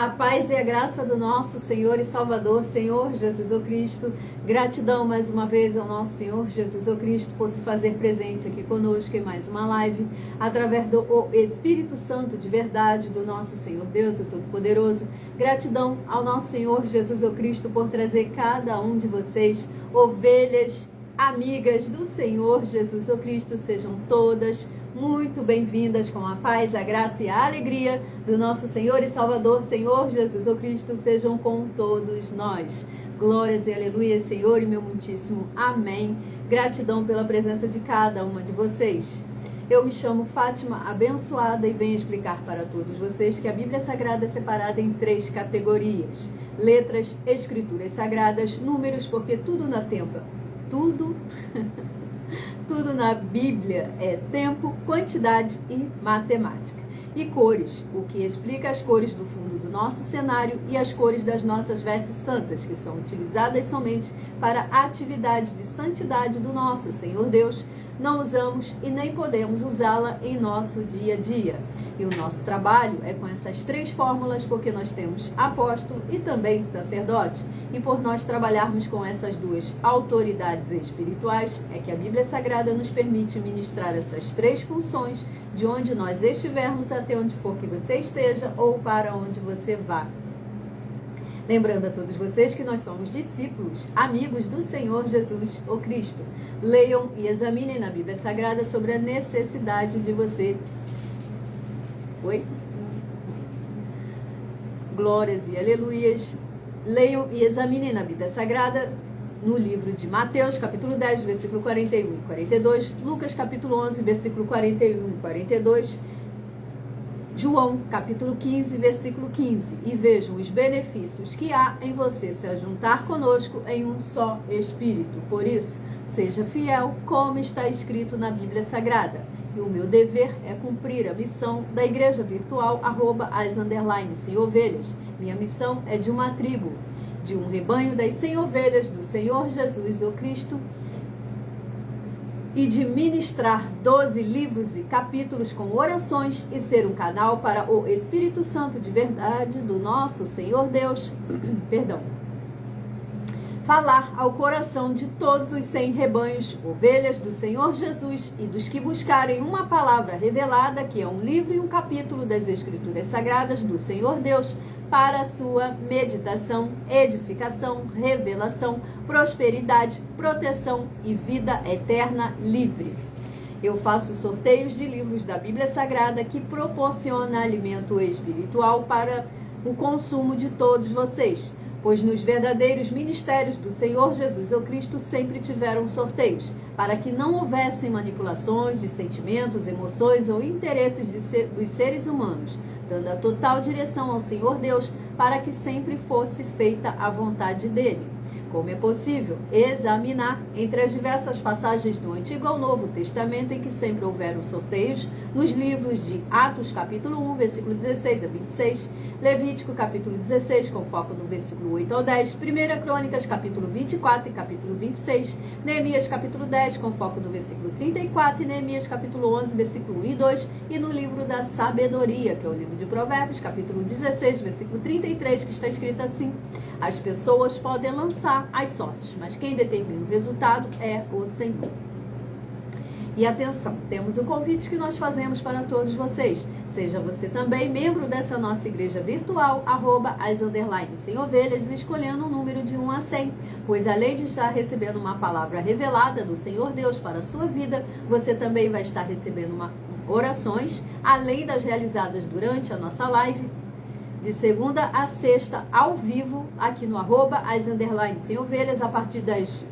A paz e a graça do nosso Senhor e Salvador, Senhor Jesus o Cristo. Gratidão mais uma vez ao nosso Senhor Jesus o Cristo por se fazer presente aqui conosco em mais uma live, através do Espírito Santo de verdade do nosso Senhor Deus, o Todo-Poderoso. Gratidão ao nosso Senhor Jesus o Cristo por trazer cada um de vocês, ovelhas, amigas do Senhor Jesus o Cristo, sejam todas muito bem-vindas com a paz, a graça e a alegria do nosso Senhor e Salvador, Senhor Jesus o Cristo, sejam com todos nós. Glórias e aleluia, Senhor, e meu muitíssimo amém. Gratidão pela presença de cada uma de vocês. Eu me chamo Fátima Abençoada e venho explicar para todos vocês que a Bíblia Sagrada é separada em 3 categorias: letras, escrituras sagradas, números, porque tudo na tudo na Bíblia é tempo, quantidade e matemática. E cores, o que explica as cores do fundo do nosso cenário e as cores das nossas vestes santas, que são utilizadas somente para a atividade de santidade do nosso Senhor Deus. Não usamos e nem podemos usá-la em nosso dia a dia. E o nosso trabalho é com essas 3 fórmulas, porque nós temos apóstolo e também sacerdote. E por nós trabalharmos com essas 2 autoridades espirituais, é que a Bíblia Sagrada nos permite ministrar essas 3 funções de onde nós estivermos, até onde for que você esteja ou para onde você vá. Lembrando a todos vocês que nós somos discípulos, amigos do Senhor Jesus o Cristo. Leiam e examinem na Bíblia Sagrada sobre a necessidade de você. Oi? Glórias e aleluias. Leiam e examinem na Bíblia Sagrada no livro de Mateus, capítulo 10, versículo 41 e 42, Lucas, capítulo 11, versículo 41 e 42, João, capítulo 15, versículo 15, e vejam os benefícios que há em você se ajuntar conosco em um só Espírito. Por isso, seja fiel, como está escrito na Bíblia Sagrada. E o meu dever é cumprir a missão da Igreja Virtual, @as_sem ovelhas. Minha missão é de uma tribo, de um rebanho das 100 ovelhas do Senhor Jesus o Cristo, e de ministrar 12 livros e capítulos com orações e ser um canal para o Espírito Santo de verdade do nosso Senhor Deus, falar ao coração de todos os 100 rebanhos, ovelhas do Senhor Jesus e dos que buscarem uma palavra revelada, que é um livro e um capítulo das Escrituras Sagradas do Senhor Deus, para a sua meditação, edificação, revelação, prosperidade, proteção e vida eterna livre. Eu faço sorteios de livros da Bíblia Sagrada que proporciona alimento espiritual para o consumo de todos vocês, pois nos verdadeiros ministérios do Senhor Jesus o Cristo sempre tiveram sorteios, para que não houvessem manipulações de sentimentos, emoções ou interesses dos seres humanos, dando a total direção ao Senhor Deus para que sempre fosse feita a vontade dele. Como é possível examinar entre as diversas passagens do Antigo ao Novo Testamento em que sempre houveram sorteios, nos livros de Atos capítulo 1, versículo 16 a 26, Levítico capítulo 16, com foco no versículo 8 ao 10, 1 Crônicas capítulo 24 e capítulo 26, Neemias capítulo 10, com foco no versículo 34, e Neemias capítulo 11, versículo 1 e 2, e no livro da Sabedoria, que é o livro de Provérbios, capítulo 16, versículo 33, que está escrito assim: as pessoas podem lançar as sortes, mas quem determina o resultado é o Senhor. E atenção, temos um convite que nós fazemos para todos vocês. Seja você também membro dessa nossa igreja virtual, @as_sem ovelhas, escolhendo um número de 1 a 100. Pois além de estar recebendo uma palavra revelada do Senhor Deus para a sua vida, você também vai estar recebendo orações, além das realizadas durante a nossa live, de segunda a sexta, ao vivo, aqui no @as_sem ovelhas, a partir das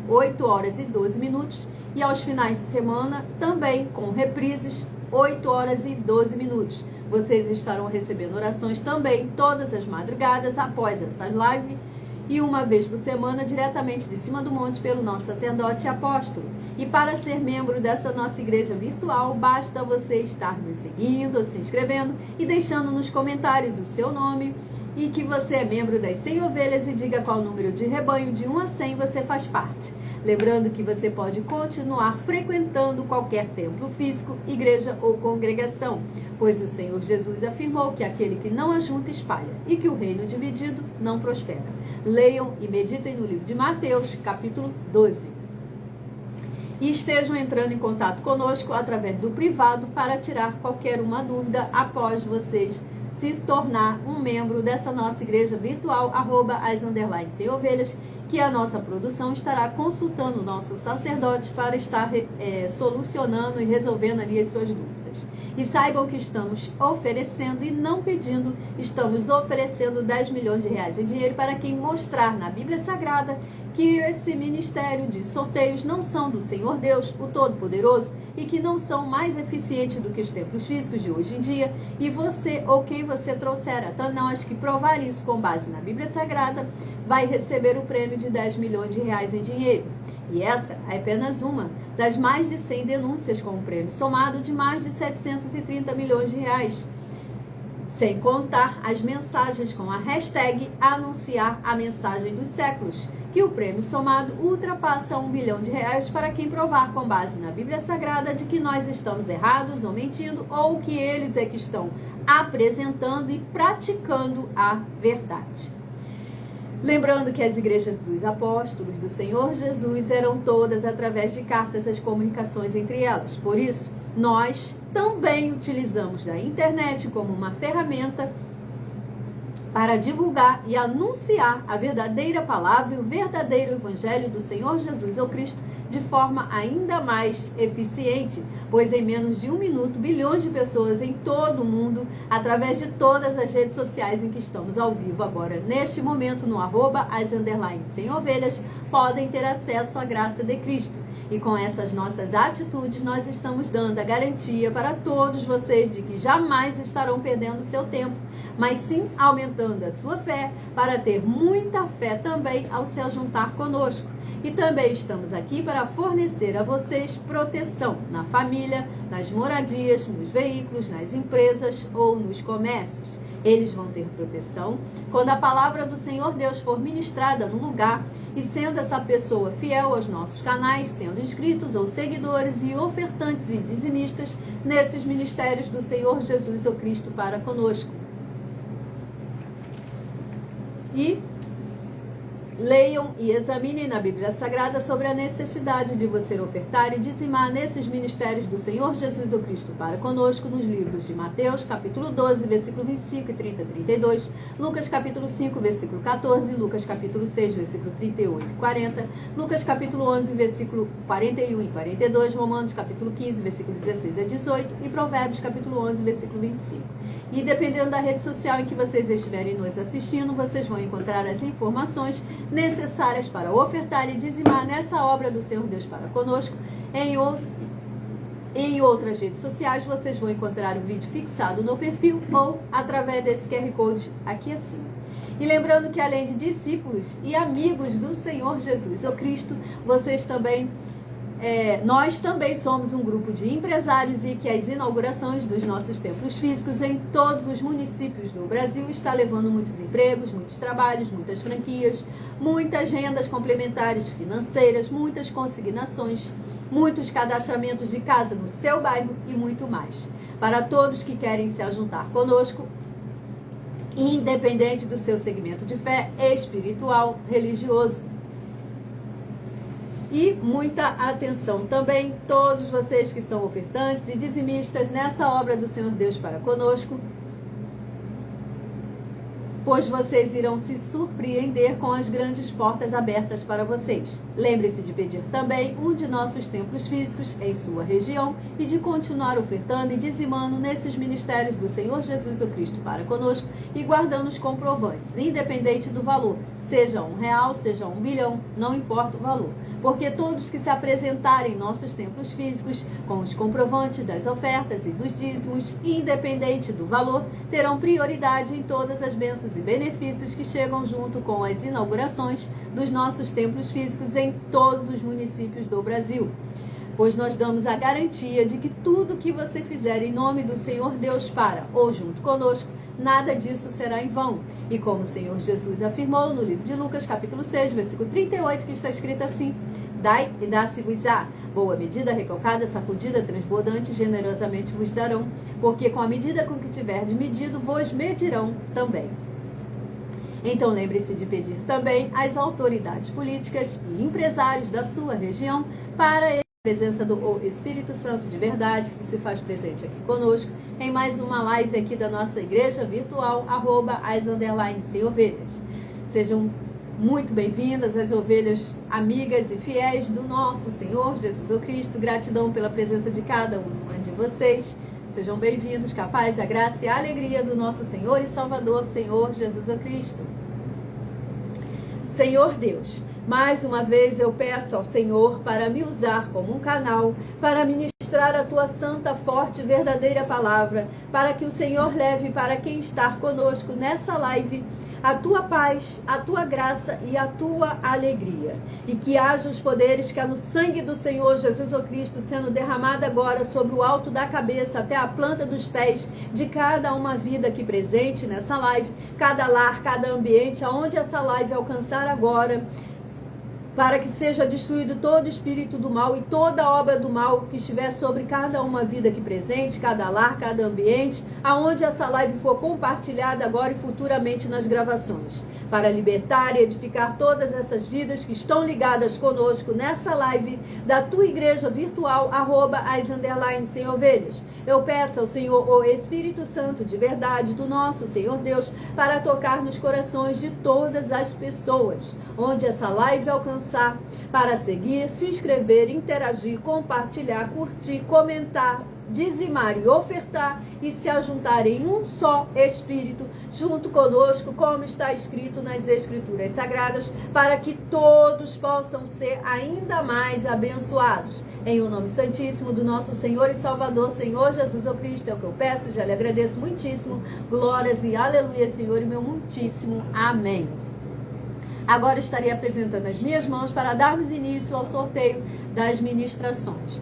8 horas e 12 minutos, e aos finais de semana, também com reprises, 8 horas e 12 minutos. Vocês estarão recebendo orações também todas as madrugadas após essas lives, e uma vez por semana, diretamente de cima do monte, pelo nosso sacerdote e apóstolo. E para ser membro dessa nossa igreja virtual, basta você estar nos seguindo, se inscrevendo e deixando nos comentários o seu nome e que você é membro das 100 ovelhas e diga qual número de rebanho de 1 a 100 você faz parte. Lembrando que você pode continuar frequentando qualquer templo físico, igreja ou congregação, pois o Senhor Jesus afirmou que aquele que não ajunta espalha e que o reino dividido não prospera. Leiam e meditem no livro de Mateus, capítulo 12. E estejam entrando em contato conosco através do privado para tirar qualquer uma dúvida após vocês se tornar um membro dessa nossa igreja virtual, @as_sem-ovelhas, que a nossa produção estará consultando nossos sacerdotes para estar solucionando e resolvendo ali as suas dúvidas. E saibam que estamos oferecendo e não pedindo, estamos oferecendo 10 milhões de reais em dinheiro para quem mostrar na Bíblia Sagrada que esse ministério de sorteios não são do Senhor Deus, o Todo-Poderoso, e que não são mais eficientes do que os templos físicos de hoje em dia, e você ou quem você trouxer até nós que provar isso com base na Bíblia Sagrada, vai receber o prêmio de 10 milhões de reais em dinheiro. E essa é apenas uma das mais de 100 denúncias com um prêmio somado de mais de 730 milhões de reais. Sem contar as mensagens com a hashtag anunciar a mensagem dos séculos, que o prêmio somado ultrapassa 1 bilhão de reais para quem provar com base na Bíblia Sagrada de que nós estamos errados ou mentindo, ou que eles é que estão apresentando e praticando a verdade. Lembrando que as igrejas dos apóstolos do Senhor Jesus eram todas através de cartas as comunicações entre elas. Por isso, nós também utilizamos da internet como uma ferramenta para divulgar e anunciar a verdadeira palavra e o verdadeiro evangelho do Senhor Jesus ou Cristo de forma ainda mais eficiente, pois em menos de 1 minuto, bilhões de pessoas em todo o mundo, através de todas as redes sociais em que estamos ao vivo agora, neste momento, no @as_sem-ovelhas, podem ter acesso à graça de Cristo. E com essas nossas atitudes, nós estamos dando a garantia para todos vocês de que jamais estarão perdendo seu tempo, mas sim aumentando a sua fé, para ter muita fé também ao se juntar conosco. E também estamos aqui para fornecer a vocês proteção na família, nas moradias, nos veículos, nas empresas ou nos comércios. Eles vão ter proteção quando a palavra do Senhor Deus for ministrada no lugar, e sendo essa pessoa fiel aos nossos canais, sendo inscritos ou seguidores e ofertantes e dizimistas nesses ministérios do Senhor Jesus ou Cristo para conosco. E leiam e examinem na Bíblia Sagrada sobre a necessidade de você ofertar e dizimar nesses ministérios do Senhor Jesus ou Cristo para conosco nos livros de Mateus, capítulo 12, versículo 25 e 30 32, Lucas, capítulo 5, versículo 14, Lucas, capítulo 6, versículo 38 e 40, Lucas, capítulo 11, versículo 41 e 42, Romanos, capítulo 15, versículo 16 a 18 e Provérbios, capítulo 11, versículo 25. E dependendo da rede social em que vocês estiverem nos assistindo, vocês vão encontrar as informações necessárias para ofertar e dizimar nessa obra do Senhor Deus para conosco. Em outras redes sociais, vocês vão encontrar o vídeo fixado no perfil ou através desse QR Code aqui acima. E lembrando que além de discípulos e amigos do Senhor Jesus ou Cristo, vocês também nós também somos um grupo de empresários e que as inaugurações dos nossos templos físicos em todos os municípios do Brasil está levando muitos empregos, muitos trabalhos, muitas franquias, muitas rendas complementares financeiras, muitas consignações, muitos cadastramentos de casa no seu bairro e muito mais. Para todos que querem se juntar conosco, independente do seu segmento de fé espiritual, religioso. E muita atenção também, todos vocês que são ofertantes e dizimistas nessa obra do Senhor Deus para conosco, pois vocês irão se surpreender com as grandes portas abertas para vocês. Lembre-se de pedir também um de nossos templos físicos em sua região e de continuar ofertando e dizimando nesses ministérios do Senhor Jesus o Cristo para conosco e guardando os comprovantes, independente do valor, seja R$1, seja 1 bilhão, não importa o valor. Porque todos que se apresentarem em nossos templos físicos com os comprovantes das ofertas e dos dízimos, independente do valor, terão prioridade em todas as bênçãos e benefícios que chegam junto com as inaugurações dos nossos templos físicos em todos os municípios do Brasil. Pois nós damos a garantia de que tudo que você fizer em nome do Senhor Deus para ou junto conosco nada disso será em vão. E como o Senhor Jesus afirmou no livro de Lucas, capítulo 6, versículo 38, que está escrito assim: dai e dá-se-vos-á. Boa medida, recalcada, sacudida, transbordante, generosamente vos darão, porque com a medida com que tiverdes medido, vos medirão também. Então lembre-se de pedir também às autoridades políticas e empresários da sua região para a presença do Espírito Santo de verdade, que se faz presente aqui conosco, em mais uma live aqui da nossa igreja virtual, @as_sem-ovelhas. Sejam muito bem-vindas as ovelhas amigas e fiéis do nosso Senhor Jesus Cristo. Gratidão pela presença de cada uma de vocês. Sejam bem-vindos, capaz a graça e a alegria do nosso Senhor e Salvador, Senhor Jesus Cristo. Senhor Deus, mais uma vez eu peço ao Senhor para me usar como um canal, para ministrar a tua santa, forte e verdadeira palavra, para que o Senhor leve para quem está conosco nessa live a tua paz, a tua graça e a tua alegria. E que haja os poderes que há no sangue do Senhor Jesus Cristo sendo derramado agora sobre o alto da cabeça até a planta dos pés de cada uma vida aqui presente nessa live, cada lar, cada ambiente, aonde essa live alcançar agora, para que seja destruído todo espírito do mal e toda obra do mal que estiver sobre cada uma vida aqui presente, cada lar, cada ambiente, aonde essa live for compartilhada agora e futuramente nas gravações, para libertar e edificar todas essas vidas que estão ligadas conosco nessa live da tua igreja virtual, @as_sem-ovelhas. Eu peço ao Senhor, o Espírito Santo de verdade do nosso Senhor Deus, para tocar nos corações de todas as pessoas, onde essa live alcançar, para seguir, se inscrever, interagir, compartilhar, curtir, comentar, dizimar e ofertar e se ajuntar em um só Espírito, junto conosco, como está escrito nas Escrituras Sagradas, para que todos possam ser ainda mais abençoados. Em o nome santíssimo do nosso Senhor e Salvador, Senhor Jesus Cristo, é o que eu peço, já lhe agradeço muitíssimo. Glórias e aleluia, Senhor, e meu muitíssimo amém. Agora estarei apresentando as minhas mãos para darmos início ao sorteio das ministrações.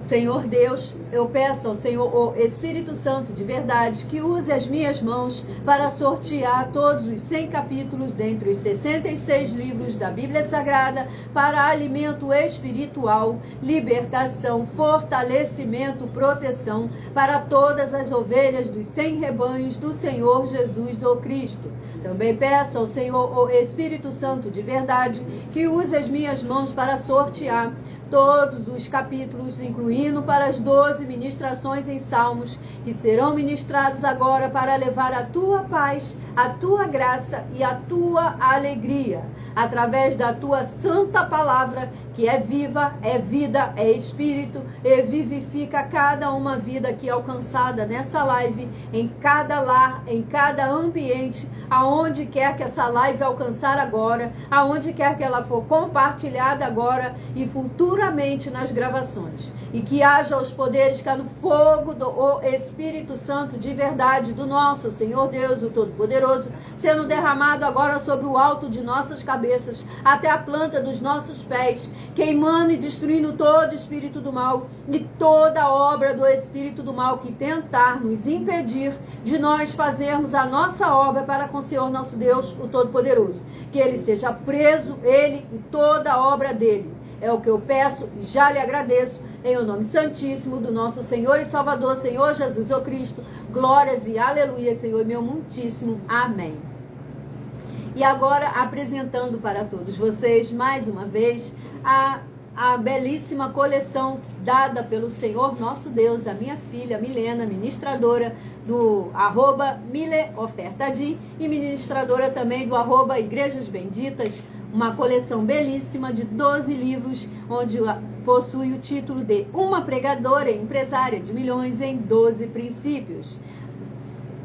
Senhor Deus, eu peço ao Senhor, o Espírito Santo de verdade, que use as minhas mãos para sortear todos os 100 capítulos dentre os 66 livros da Bíblia Sagrada para alimento espiritual, libertação, fortalecimento, proteção para todas as ovelhas dos 100 rebanhos do Senhor Jesus o Cristo. Também peço ao Senhor, o Espírito Santo de verdade, que use as minhas mãos para sortear todos os capítulos, incluindo para as 12 ministrações em Salmos, que serão ministrados agora para levar a tua paz, a tua graça e a tua alegria, através da tua santa palavra, que é viva, é vida, é espírito, e vivifica cada uma vida aqui alcançada nessa live, em cada lar, em cada ambiente, aonde quer que essa live alcançar agora, aonde quer que ela for compartilhada agora e futuramente nas gravações. E que haja os poderes que há no fogo do Espírito Santo de verdade do nosso Senhor Deus, o Todo-Poderoso, sendo derramado agora sobre o alto de nossas cabeças, até a planta dos nossos pés, queimando e destruindo todo espírito do mal e toda obra do espírito do mal que tentar nos impedir de nós fazermos a nossa obra para com o Senhor nosso Deus, o Todo-Poderoso. Que ele seja preso, ele e toda a obra dele. É o que eu peço e já lhe agradeço, em o nome santíssimo do nosso Senhor e Salvador, Senhor Jesus o Cristo. Glórias e aleluia, Senhor, meu muitíssimo amém. E agora, apresentando para todos vocês, mais uma vez, a belíssima coleção dada pelo Senhor nosso Deus, a minha filha Milena, ministradora do @mileofertadi e ministradora também do @Igrejas Benditas, uma coleção belíssima de 12 livros, onde possui o título de Uma Pregadora e Empresária de Milhões em 12 Princípios,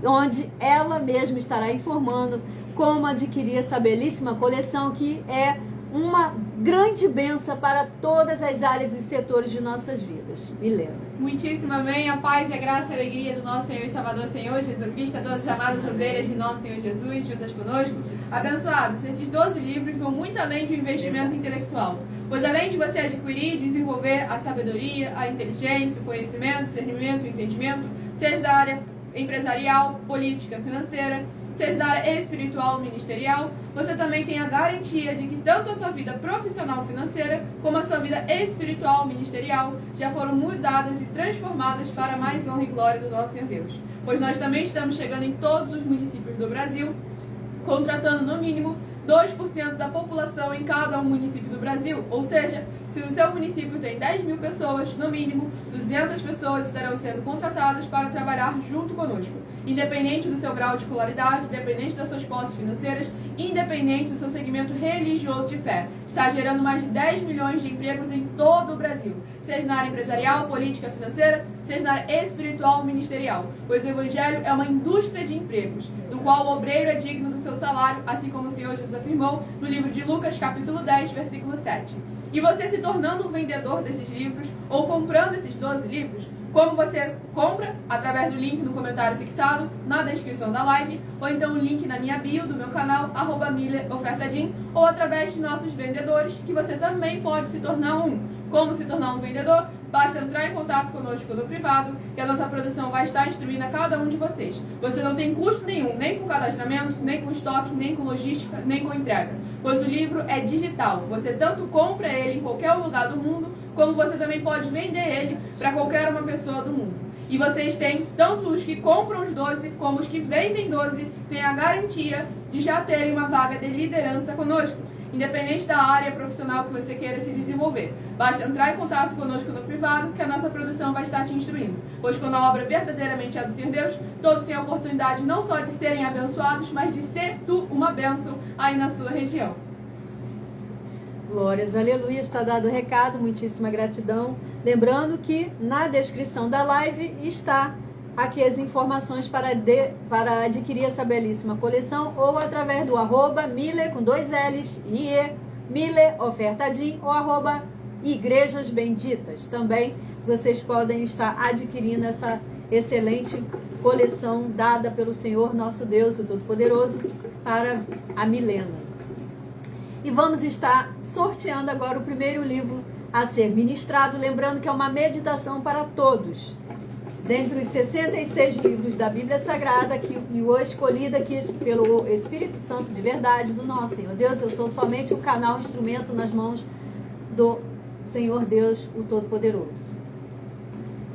onde ela mesma estará informando como adquirir essa belíssima coleção, que é uma grande bênção para todas as áreas e setores de nossas vidas. Milena. Muitíssimo amém, a paz, a graça e a alegria do nosso Senhor e Salvador, Senhor Jesus Cristo, a todas as chamadas ovelhas de nosso Senhor Jesus, juntas conosco, abençoados. Esses 12 livros vão muito além de um investimento intelectual, pois além de você adquirir e desenvolver a sabedoria, a inteligência, o conhecimento, o discernimento, o entendimento, seja da área empresarial, política, financeira, seja da área espiritual, ministerial, você também tem a garantia de que tanto a sua vida profissional financeira como a sua vida espiritual ministerial já foram mudadas e transformadas para mais honra e glória do nosso Senhor Deus. Pois nós também estamos chegando em todos os municípios do Brasil, contratando no mínimo 2% da população em cada município do Brasil. Ou seja, se o seu município tem 10 mil pessoas, no mínimo 200 pessoas estarão sendo contratadas para trabalhar junto conosco. Independente do seu grau de escolaridade, independente das suas posses financeiras, independente do seu segmento religioso de fé. Está gerando mais de 10 milhões de empregos em todo o Brasil, seja na área empresarial, política, financeira, seja na área espiritual ou ministerial. Pois o Evangelho é uma indústria de empregos, do qual o obreiro é digno do seu salário, assim como o Senhor Jesus afirmou no livro de Lucas, capítulo 10, versículo 7. E você se tornando um vendedor desses livros, ou comprando esses 12 livros, como você compra? Através do link no comentário fixado, na descrição da live, ou então o link na minha bio do meu canal, @mileofertadim, ou através de nossos vendedores, que você também pode se tornar um. Como se tornar um vendedor? Basta entrar em contato conosco no privado, que a nossa produção vai estar instruindo a cada um de vocês. Você não tem custo nenhum, nem com cadastramento, nem com estoque, nem com logística, nem com entrega. Pois o livro é digital. Você tanto compra ele em qualquer lugar do mundo, como você também pode vender ele para qualquer uma pessoa do mundo. E vocês têm, tanto os que compram os 12, como os que vendem 12, têm a garantia de já terem uma vaga de liderança conosco, independente da área profissional que você queira se desenvolver. Basta entrar em contato conosco no privado, que a nossa produção vai estar te instruindo. Pois quando a obra verdadeiramente é do Senhor Deus, todos têm a oportunidade não só de serem abençoados, mas de ser tu uma bênção aí na sua região. Glórias, aleluia, está dado o recado, muitíssima gratidão. Lembrando que na descrição da live está aqui as informações para adquirir essa belíssima coleção, ou através do @mile com 2 L's e Mile Ofertadim, ou @Igrejas Benditas. Também vocês podem estar adquirindo essa excelente coleção dada pelo Senhor nosso Deus, o Todo-Poderoso, para a Milena. E vamos estar sorteando agora o primeiro livro a ser ministrado, lembrando que é uma meditação para todos. Dentre os 66 livros da Bíblia Sagrada, que o escolhido aqui pelo Espírito Santo de verdade do nosso Senhor Deus, eu sou somente o canal, instrumento nas mãos do Senhor Deus, o Todo-Poderoso.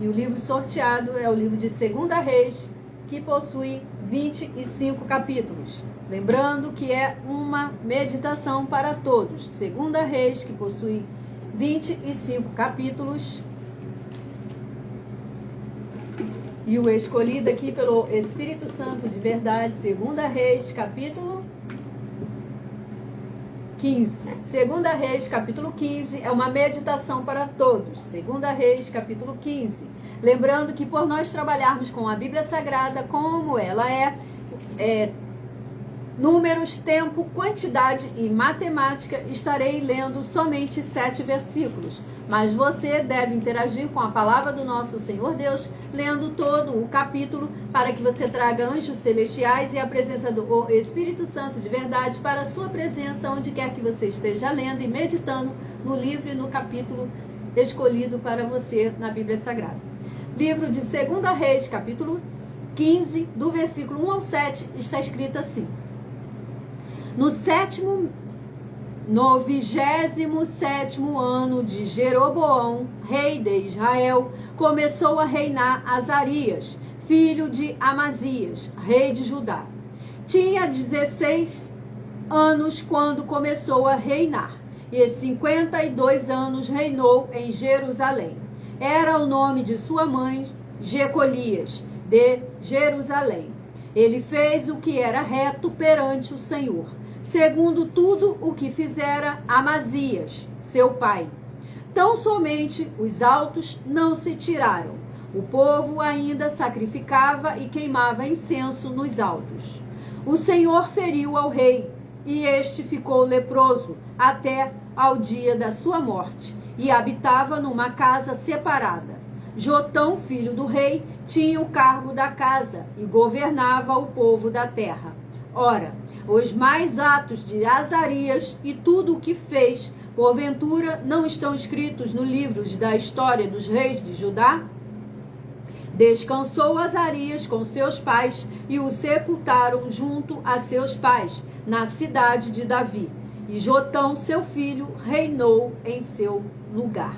E o livro sorteado é o livro de 2 Reis, que possui 25 capítulos. Lembrando que é uma meditação para todos. 2 Reis, que possui 25 capítulos. E o escolhido aqui pelo Espírito Santo de verdade, 2 Reis, capítulo 15. 2 Reis, capítulo 15, é uma meditação para todos. 2 Reis, capítulo 15. Lembrando que por nós trabalharmos com a Bíblia Sagrada, como ela é números, tempo, quantidade e matemática, estarei lendo somente 7 versículos. Mas você deve interagir com a palavra do nosso Senhor Deus, lendo todo o capítulo, para que você traga anjos celestiais e a presença do Espírito Santo de verdade para a sua presença, onde quer que você esteja lendo e meditando no livro e no capítulo escolhido para você na Bíblia Sagrada. Livro de 2 Reis, capítulo 15, do versículo 1 ao 7, está escrito assim: No 27º ano de Jeroboão, rei de Israel, começou a reinar Azarias, filho de Amazias, rei de Judá. Tinha 16 anos quando começou a reinar, e 52 anos reinou em Jerusalém. Era o nome de sua mãe, Jecolias, de Jerusalém. Ele fez o que era reto perante o Senhor, segundo tudo o que fizera Amazias, seu pai. Tão somente os altos não se tiraram. O povo ainda sacrificava e queimava incenso nos altos. O Senhor feriu ao rei, e este ficou leproso até ao dia da sua morte, e habitava numa casa separada. Jotão, filho do rei, tinha o cargo da casa e governava o povo da terra. Ora, os mais atos de Azarias e tudo o que fez, porventura, não estão escritos no livro da história dos reis de Judá? Descansou Azarias com seus pais e o sepultaram junto a seus pais, na cidade de Davi. E Jotão, seu filho, reinou em seu lugar.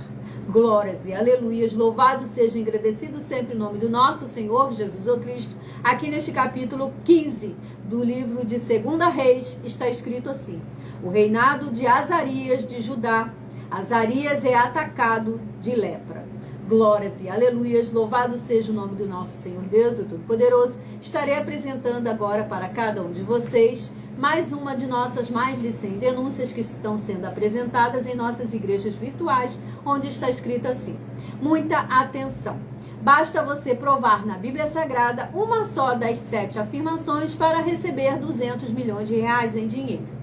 Glórias e aleluias, louvado seja, engrandecido sempre o nome do nosso Senhor Jesus o Cristo. Aqui neste capítulo 15 do livro de 2 Reis está escrito assim: o reinado de Azarias de Judá. Azarias é atacado de lepra. Glórias e aleluias, louvado seja o nome do nosso Senhor Deus, o Todo-Poderoso. Estarei apresentando agora para cada um de vocês mais uma de nossas mais de 100 denúncias que estão sendo apresentadas em nossas igrejas virtuais, onde está escrito assim: muita atenção. Basta você provar na Bíblia Sagrada uma só das 7 afirmações para receber 200 milhões de reais em dinheiro.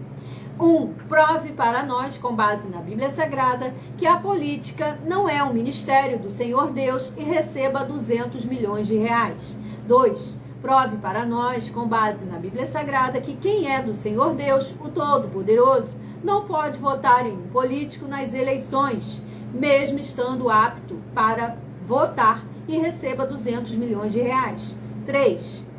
1. Prove para nós, com base na Bíblia Sagrada, que a política não é um ministério do Senhor Deus e receba 200 milhões de reais. 2. Prove para nós, com base na Bíblia Sagrada, que quem é do Senhor Deus, o Todo-Poderoso, não pode votar em um político nas eleições, mesmo estando apto para votar, e receba 200 milhões de reais. 3.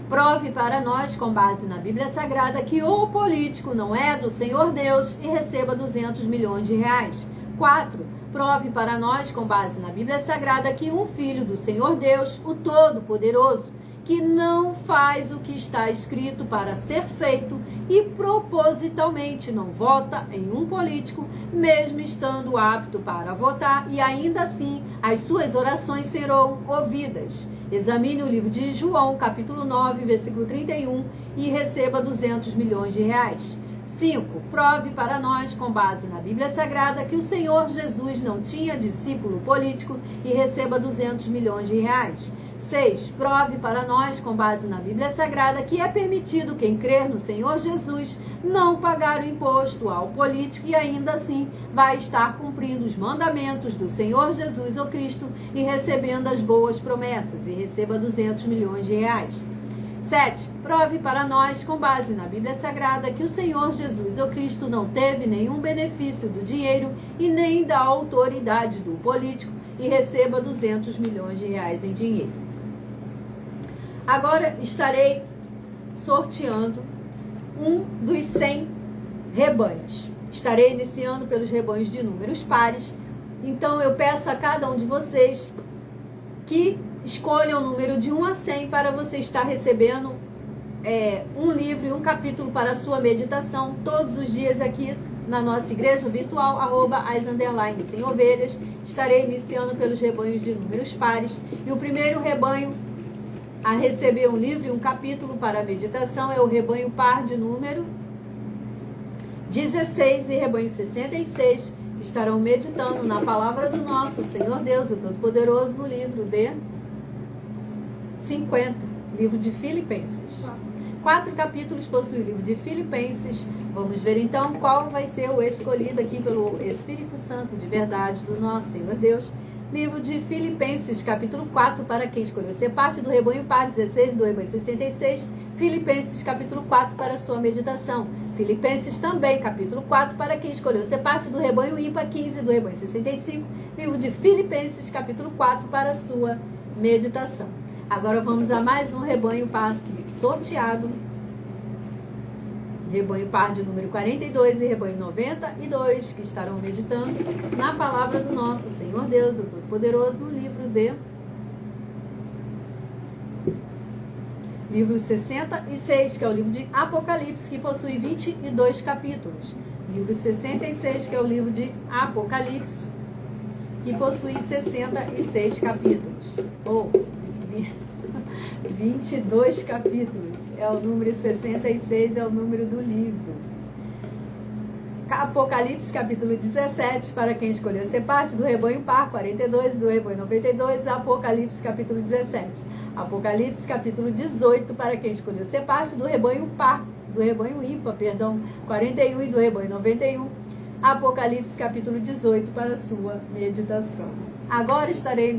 Prove para nós, com base na Bíblia Sagrada, que o político não é do Senhor Deus e receba 200 milhões de reais. 4. Prove para nós, com base na Bíblia Sagrada, que um filho do Senhor Deus, o Todo-Poderoso, que não faz o que está escrito para ser feito e propositalmente não vota em um político, mesmo estando apto para votar, e ainda assim as suas orações serão ouvidas. Examine o livro de João, capítulo 9, versículo 31, e receba 200 milhões de reais. 5. Prove para nós, com base na Bíblia Sagrada, que o Senhor Jesus não tinha discípulo político e receba 200 milhões de reais. 6. Prove para nós, com base na Bíblia Sagrada, que é permitido quem crer no Senhor Jesus não pagar o imposto ao político e ainda assim vai estar cumprindo os mandamentos do Senhor Jesus o Cristo e recebendo as boas promessas, e receba 200 milhões de reais. 7. Prove para nós, com base na Bíblia Sagrada, que o Senhor Jesus o Cristo não teve nenhum benefício do dinheiro e nem da autoridade do político e receba 200 milhões de reais em dinheiro. Agora estarei sorteando um dos 100 rebanhos. Estarei iniciando pelos rebanhos de números pares. Então eu peço a cada um de vocês que escolha o número de 1 a 100 para você estar recebendo um livro e um capítulo para a sua meditação todos os dias aqui na nossa igreja virtual, @as_sem-ovelhas. Estarei iniciando pelos rebanhos de números pares. E o primeiro rebanho a receber um livro e um capítulo para a meditação é o rebanho par de número 16 e rebanho 66, que estarão meditando na palavra do nosso Senhor Deus, o Todo-Poderoso, no livro de 50, livro de Filipenses. 4 capítulos possui o livro de Filipenses. Vamos ver então qual vai ser o escolhido aqui pelo Espírito Santo de verdade do nosso Senhor Deus. Livro de Filipenses, capítulo 4, para quem escolheu ser parte do rebanho par 16, do rebanho 66. Filipenses, capítulo 4, para a sua meditação. Filipenses também, capítulo 4, para quem escolheu ser parte do rebanho ímpar 15, do rebanho 65. Livro de Filipenses, capítulo 4, para a sua meditação. Agora vamos a mais um rebanho par sorteado. Rebanho par de número 42 e rebanho 92, que estarão meditando na palavra do nosso Senhor Deus, o Todo-Poderoso, no livro 66, que é o livro de Apocalipse, que possui 22 capítulos. Livro 66, que é o livro de Apocalipse, que possui 66 capítulos. 22 capítulos. É o número 66, é o número do livro. Apocalipse, capítulo 17, para quem escolheu ser parte do rebanho par 42, do rebanho 92. Apocalipse, capítulo 17. Apocalipse, capítulo 18, para quem escolheu ser parte do rebanho par, do rebanho ímpar, 41 e do rebanho 91. Apocalipse, capítulo 18, para a sua meditação. Agora estarei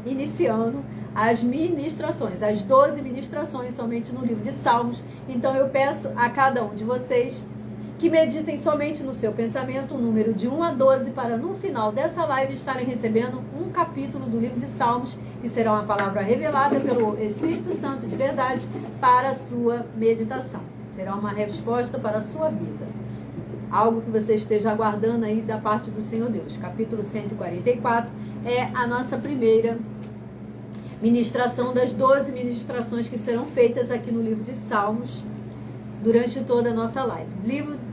iniciando as ministrações, as 12 ministrações somente no livro de Salmos. Então eu peço a cada um de vocês que meditem somente no seu pensamento o número de 1 a 12, para no final dessa live estarem recebendo um capítulo do livro de Salmos, que será uma palavra revelada pelo Espírito Santo de verdade para a sua meditação. Será uma resposta para a sua vida. Algo que você esteja aguardando aí da parte do Senhor Deus. Capítulo 144 é a nossa primeira ministração das 12 ministrações que serão feitas aqui no livro de Salmos durante toda a nossa live. Livro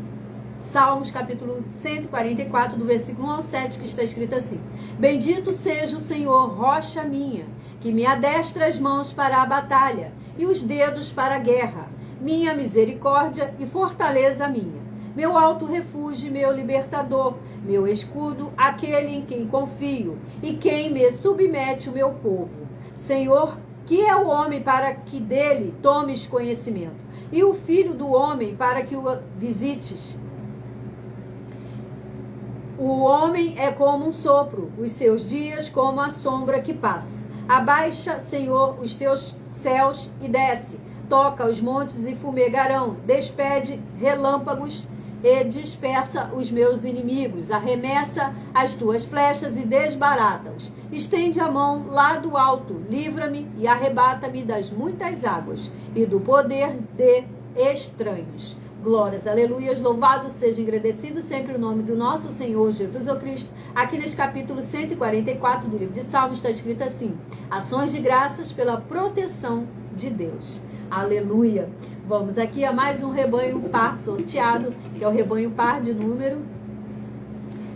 Salmos, capítulo 144, do versículo 1 ao 7, que está escrito assim: Bendito seja o Senhor, rocha minha, que me adestra as mãos para a batalha e os dedos para a guerra, minha misericórdia e fortaleza minha, meu alto refúgio e meu libertador, meu escudo, aquele em quem confio e quem me submete o meu povo. Senhor, que é o homem para que dele tomes conhecimento, e o filho do homem para que o visites? O homem é como um sopro, os seus dias como a sombra que passa. Abaixa, Senhor, os teus céus e desce. Toca os montes e fumegarão. Despede relâmpagos e dispersa os meus inimigos. Arremessa as tuas flechas e desbarata-os. Estende a mão lá do alto. Livra-me e arrebata-me das muitas águas e do poder de estranhos. Glórias, aleluias, louvado seja, engrandecido sempre o nome do nosso Senhor Jesus Cristo. Aqui nesse capítulo 144 do livro de Salmos está escrito assim: ações de graças pela proteção de Deus. Aleluia. Vamos aqui a mais um rebanho par sorteado, que é o rebanho par de número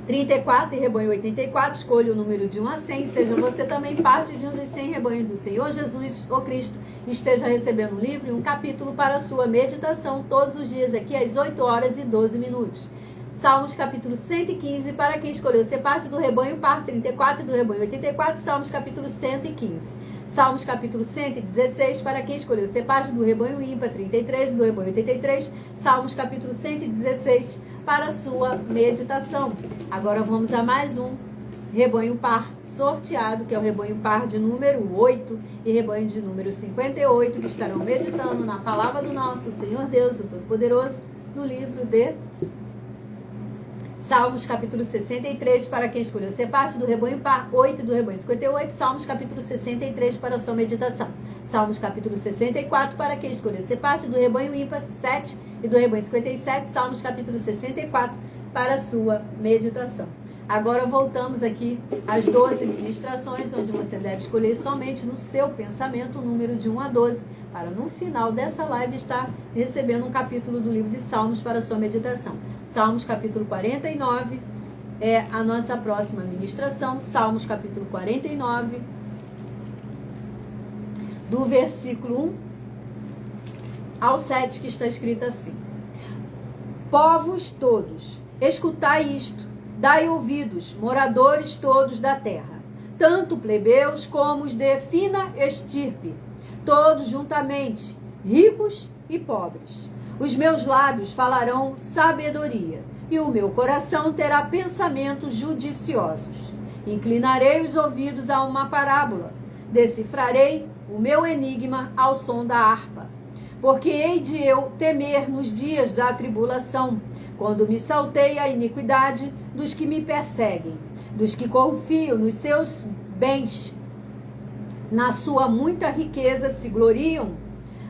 34 e rebanho 84, escolha o número de 1 a 100, seja você também parte de um dos 100 rebanhos do Senhor Jesus, o Cristo, esteja recebendo um livro e um capítulo para a sua meditação todos os dias aqui às 8 horas e 12 minutos. Salmos capítulo 115, para quem escolheu ser parte do rebanho par 34 e do rebanho 84, Salmos capítulo 115. Salmos capítulo 116, para quem escolheu ser parte do rebanho ímpar 33 e do rebanho 83, Salmos capítulo 116, para a sua meditação. Agora vamos a mais um rebanho par sorteado, que é o rebanho par de número 8 e rebanho de número 58, que estarão meditando na palavra do nosso Senhor Deus, o Todo-Poderoso, no livro de Salmos capítulo 63, para quem escolheu ser parte do rebanho par 8 e do rebanho 58, Salmos capítulo 63 para a sua meditação. Salmos capítulo 64, para quem escolheu ser parte do rebanho ímpar 7 e do rebanho 57, Salmos capítulo 64 para a sua meditação. Agora voltamos aqui às 12 ministrações, onde você deve escolher somente no seu pensamento o número de 1 a 12, para no final dessa live estar recebendo um capítulo do livro de Salmos para a sua meditação. Salmos capítulo 49 é a nossa próxima ministração. Salmos capítulo 49, do versículo 1 ao 7, que está escrito assim: povos todos, escutai isto, dai ouvidos, moradores todos da terra, tanto plebeus como os de fina estirpe, todos juntamente, ricos e pobres. Os meus lábios falarão sabedoria, e o meu coração terá pensamentos judiciosos. Inclinarei os ouvidos a uma parábola, decifrarei o meu enigma ao som da harpa. Porque hei de eu temer nos dias da tribulação, quando me salteia a iniquidade dos que me perseguem, dos que confiam nos seus bens, na sua muita riqueza se gloriam.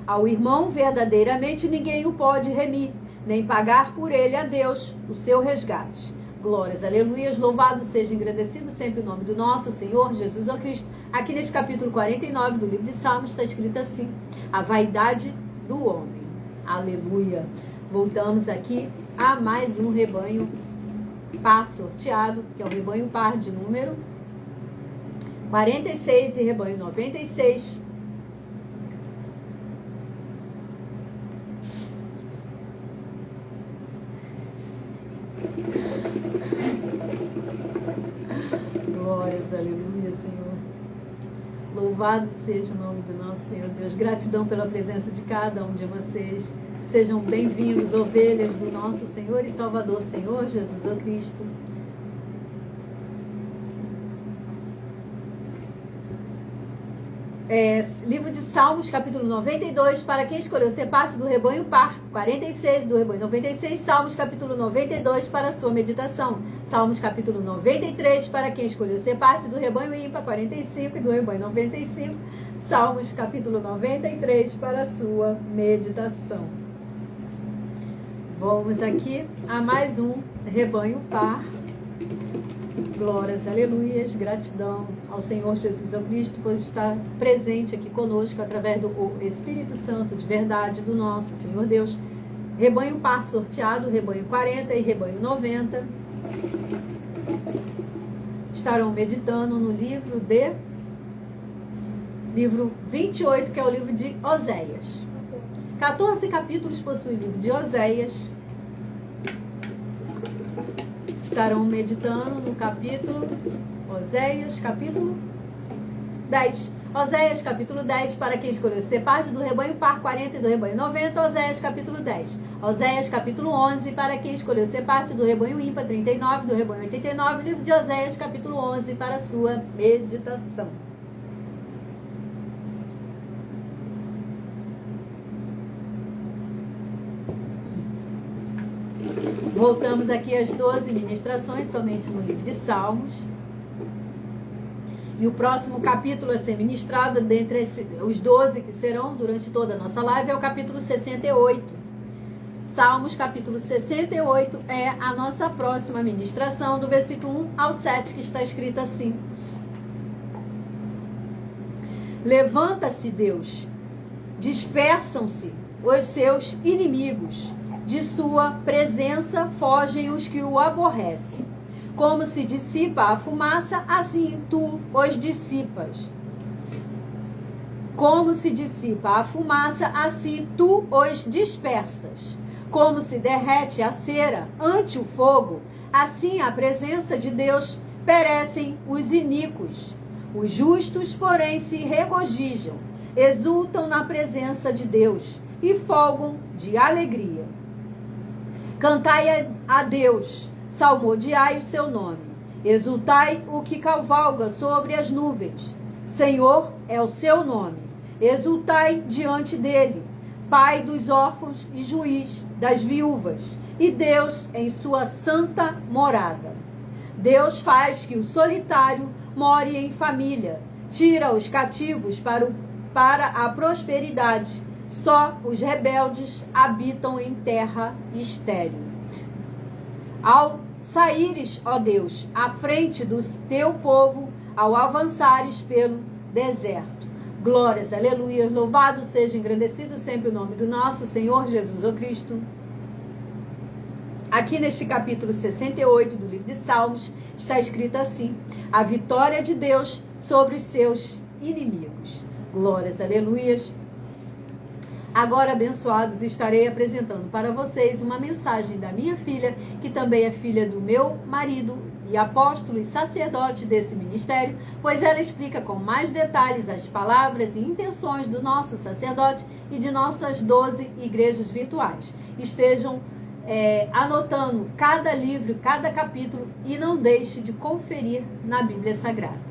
Ao irmão verdadeiramente ninguém o pode remir, nem pagar por ele a Deus o seu resgate. Glórias, aleluias, louvado seja, engrandecido sempre o nome do nosso Senhor Jesus Cristo. Aqui neste capítulo 49 do livro de Salmos está escrito assim: a vaidade do homem. Aleluia. Voltamos aqui a mais um rebanho par sorteado, que é o rebanho par de número 46 e rebanho 96. Glórias, aleluia, Senhor. Louvado seja o nome do nosso Senhor Deus. Gratidão pela presença de cada um de vocês. Sejam bem-vindos, ovelhas do nosso Senhor e Salvador, Senhor Jesus Cristo. Livro de Salmos, capítulo 92, para quem escolheu ser parte do rebanho par, 46 do rebanho 96, Salmos, capítulo 92, para a sua meditação. Salmos, capítulo 93, para quem escolheu ser parte do rebanho ímpar, 45 do rebanho 95, Salmos, capítulo 93, para a sua meditação. Vamos aqui a mais um rebanho par. Glórias, aleluias, gratidão ao Senhor Jesus ao Cristo por estar presente aqui conosco através do Espírito Santo de verdade do nosso Senhor Deus. Rebanho par sorteado, rebanho 40 e rebanho 90 estarão meditando no livro 28, que é o livro de Oséias. 14 capítulos possui o livro de Oséias. Estarão meditando no capítulo Oséias, capítulo 10. Oséias, capítulo 10, para quem escolheu ser parte do rebanho par 40 e do rebanho 90, Oséias, capítulo 10. Oséias, capítulo 11, para quem escolheu ser parte do rebanho ímpar 39, do rebanho 89, livro de Oséias, capítulo 11, para a sua meditação. Voltamos aqui às 12 ministrações, somente no livro de Salmos. E o próximo capítulo a ser ministrado, dentre os 12 que serão durante toda a nossa live, é o capítulo 68. Salmos, capítulo 68, é a nossa próxima ministração, do versículo 1 ao 7, que está escrito assim: Levanta-se, Deus, dispersam-se os seus inimigos. De sua presença fogem os que o aborrecem. Como se dissipa a fumaça, assim tu os dissipas. Como se dissipa a fumaça, assim tu os dispersas. Como se derrete a cera ante o fogo, assim à presença de Deus perecem os iníquos. Os justos, porém, se regozijam, exultam na presença de Deus e folgam de alegria. Cantai a Deus, salmodiai o seu nome, exultai o que cavalga sobre as nuvens. Senhor é o seu nome, exultai diante dele, Pai dos órfãos e juiz das viúvas, e Deus em sua santa morada. Deus faz que o solitário more em família, tira os cativos para a prosperidade. Só os rebeldes habitam em terra estéril. Ao saíres, ó Deus, à frente do teu povo, ao avançares pelo deserto. Glórias, aleluia, louvado seja, engrandecido sempre o nome do nosso Senhor Jesus o Cristo. Aqui neste capítulo 68 do livro de Salmos, está escrito assim: a vitória de Deus sobre os seus inimigos. Glórias, aleluias. Agora, abençoados, estarei apresentando para vocês uma mensagem da minha filha, que também é filha do meu marido e apóstolo e sacerdote desse ministério, pois ela explica com mais detalhes as palavras e intenções do nosso sacerdote e de nossas 12 igrejas virtuais. Estejam anotando cada livro, cada capítulo, e não deixe de conferir na Bíblia Sagrada.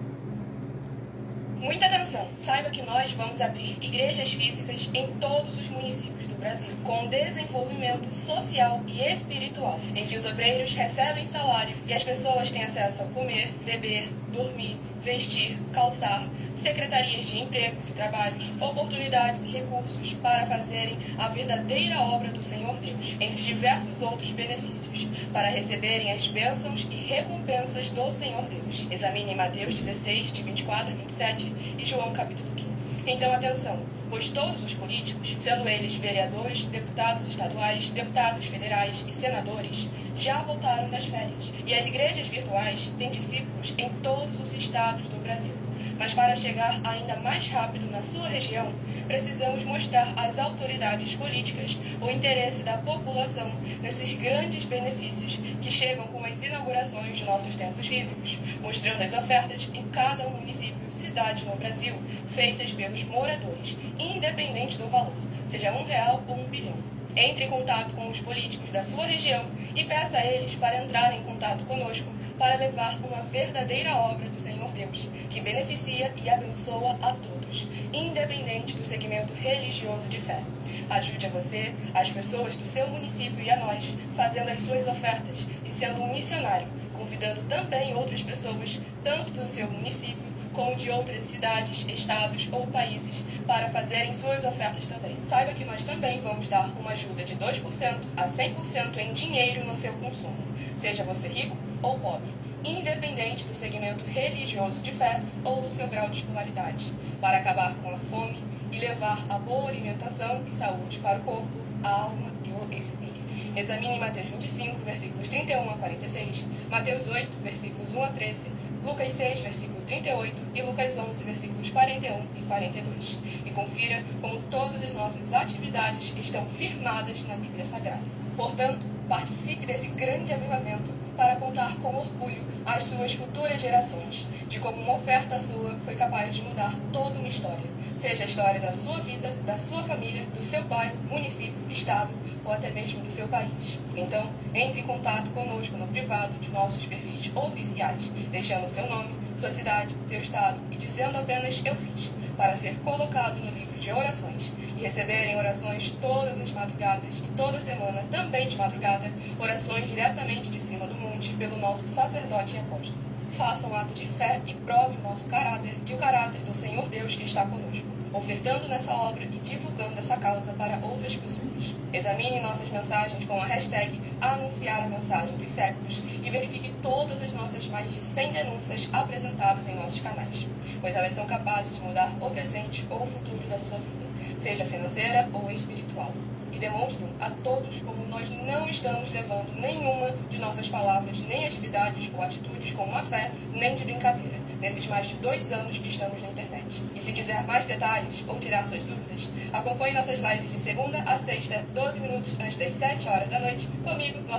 Muita atenção! Saiba que nós vamos abrir igrejas físicas em todos os municípios do Brasil, com desenvolvimento social e espiritual, em que os obreiros recebem salário e as pessoas têm acesso ao comer, beber, dormir, vestir, calçar, secretarias de empregos e trabalhos, oportunidades e recursos para fazerem a verdadeira obra do Senhor Deus, entre diversos outros benefícios, para receberem as bênçãos e recompensas do Senhor Deus. Examine Mateus 16, de 24 a 27 e João capítulo 15. Então, atenção, pois todos os políticos, sendo eles vereadores, deputados estaduais, deputados federais e senadores, já voltaram das férias, e as igrejas virtuais têm discípulos em todos os estados do Brasil. Mas para chegar ainda mais rápido na sua região, precisamos mostrar às autoridades políticas o interesse da população nesses grandes benefícios que chegam com as inaugurações de nossos templos físicos, mostrando as ofertas em cada município, cidade no Brasil, feitas pelos moradores, independente do valor, seja R$1 ou R$1 bilhão. Entre em contato com os políticos da sua região e peça a eles para entrarem em contato conosco para levar uma verdadeira obra do Senhor Deus, que beneficia e abençoa a todos, independente do segmento religioso de fé. Ajude a você, as pessoas do seu município e a nós, fazendo as suas ofertas e sendo um missionário, convidando também outras pessoas, tanto do seu município como de outras cidades, estados ou países, para fazerem suas ofertas também. Saiba que nós também vamos dar uma ajuda de 2% a 100% em dinheiro no seu consumo, seja você rico ou pobre, independente do segmento religioso de fé ou do seu grau de escolaridade, para acabar com a fome e levar a boa alimentação e saúde para o corpo, a alma e o espírito. Examine Mateus 25, versículos 31 a 46, Mateus 8, versículos 1 a 13, Lucas 6, versículo 38 e Lucas 11, versículos 41 e 42. E confira como todas as nossas atividades estão firmadas na Bíblia Sagrada. Portanto, participe desse grande avivamento para contar com orgulho às suas futuras gerações de como uma oferta sua foi capaz de mudar toda uma história, seja a história da sua vida, da sua família, do seu bairro, município, estado ou até mesmo do seu país. Então, entre em contato conosco no privado de nossos perfis oficiais, deixando seu nome, sua cidade, seu estado e dizendo apenas "eu fiz", para ser colocado no livro de orações e receberem orações todas as madrugadas e toda semana, também de madrugada, orações diretamente de cima do monte pelo nosso sacerdote e apóstolo. Faça um ato de fé e prove o nosso caráter e o caráter do Senhor Deus que está conosco, ofertando nessa obra e divulgando essa causa para outras pessoas. Examine nossas mensagens com a hashtag Anunciar a Mensagem dos Séculos e verifique todas as nossas mais de 100 denúncias apresentadas em nossos canais, pois elas são capazes de mudar o presente ou o futuro da sua vida, seja financeira ou espiritual, e demonstram a todos como nós não estamos levando nenhuma de nossas palavras, nem atividades ou atitudes com má fé, nem de brincadeira, nesses mais de 2 anos que estamos na internet. E se quiser mais detalhes ou tirar suas dúvidas, acompanhe nossas lives de segunda a sexta, 12 minutos antes das 7 horas da noite, comigo no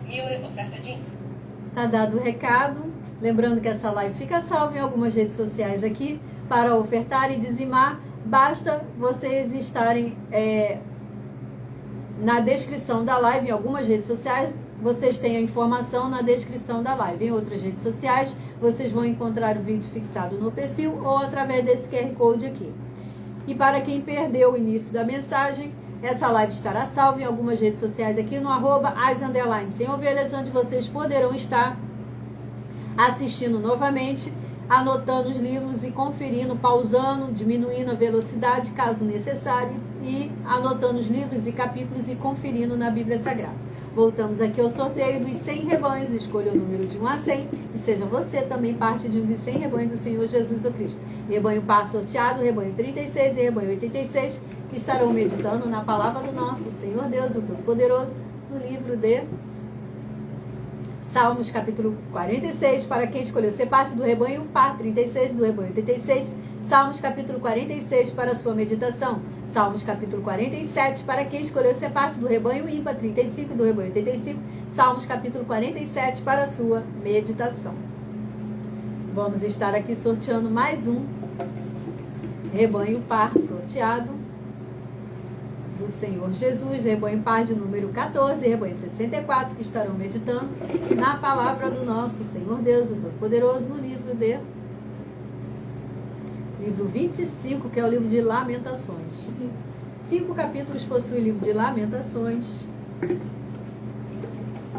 @MillerOfertaDin. Tá dado o recado. Lembrando que essa live fica salva em algumas redes sociais aqui. Para ofertar e dizimar, basta vocês estarem na descrição da live, em algumas redes sociais, vocês têm a informação na descrição da live. Em outras redes sociais, vocês vão encontrar o vídeo fixado no perfil ou através desse QR Code aqui. E para quem perdeu o início da mensagem, essa live estará salva em algumas redes sociais aqui no @as_sem-ovelhas, onde vocês poderão estar assistindo novamente, anotando os livros e conferindo, pausando, diminuindo a velocidade caso necessário e anotando os livros e capítulos e conferindo na Bíblia Sagrada. Voltamos aqui ao sorteio dos 100 rebanhos. Escolha o número de 1 a 100 e seja você também parte de um dos 100 rebanhos do Senhor Jesus Cristo. Rebanho par sorteado, rebanho 36 e rebanho 86, que estarão meditando na palavra do nosso Senhor Deus, o Todo-Poderoso, no livro de Salmos, capítulo 46, para quem escolheu ser parte do rebanho par 36 e do rebanho 86. Salmos, capítulo 46, para a sua meditação. Salmos, capítulo 47, para quem escolheu ser parte do rebanho ímpar 35 e do rebanho 85. Salmos, capítulo 47, para a sua meditação. Vamos estar aqui sorteando mais um rebanho par sorteado do Senhor Jesus, rebanho par de número 14, rebanho 64, que estarão meditando na palavra do nosso Senhor Deus, o Todo-Poderoso, no livro 25, que é o livro de Lamentações. 5 capítulos possui o livro de Lamentações.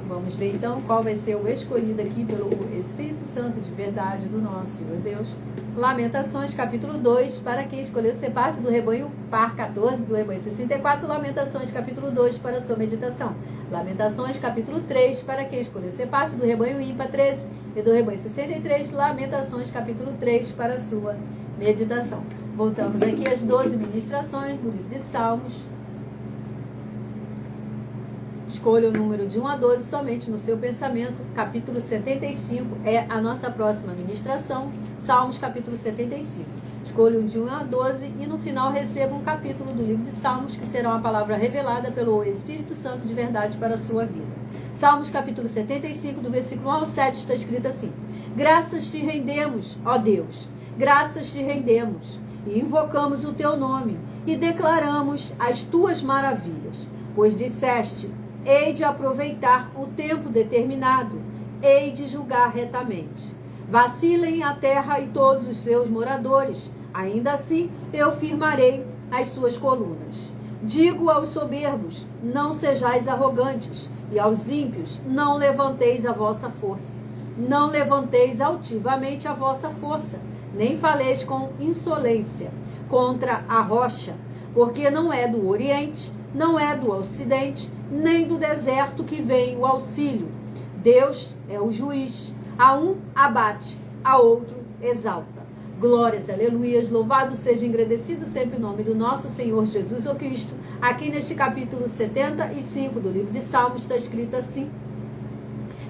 Vamos ver então qual vai ser o escolhido aqui pelo Espírito Santo de verdade do nosso Senhor Deus. Lamentações, capítulo 2, para quem escolheu ser parte do rebanho par 14, do rebanho 64. Lamentações, capítulo 2, para a sua meditação. Lamentações, capítulo 3, para quem escolheu ser parte do rebanho ímpar 13 e do rebanho 63. Lamentações, capítulo 3, para a sua meditação. Voltamos aqui às 12 ministrações do livro de Salmos. Escolha o número de 1 a 12 somente no seu pensamento. Capítulo 75 é a nossa próxima ministração. Salmos, capítulo 75. Escolha de 1 a 12 e no final receba um capítulo do livro de Salmos, que será uma palavra revelada pelo Espírito Santo de verdade para a sua vida. Salmos, capítulo 75, do versículo 1 ao 7, está escrito assim: Graças te rendemos, ó Deus, graças te rendemos, e invocamos o teu nome, e declaramos as tuas maravilhas. Pois disseste: hei de aproveitar o tempo determinado, hei de julgar retamente. Vacilem a terra e todos os seus moradores, ainda assim eu firmarei as suas colunas. Digo aos soberbos: não sejais arrogantes, e aos ímpios: não levanteis a vossa força. Não levanteis altivamente a vossa força, nem faleis com insolência contra a rocha, porque não é do Oriente, não é do Ocidente, nem do deserto que vem o auxílio. Deus é o juiz. A um abate, a outro exalta. Glórias, aleluias, louvado seja, engrandecido sempre o nome do nosso Senhor Jesus, o Cristo. Aqui neste capítulo 75 do livro de Salmos está escrito assim: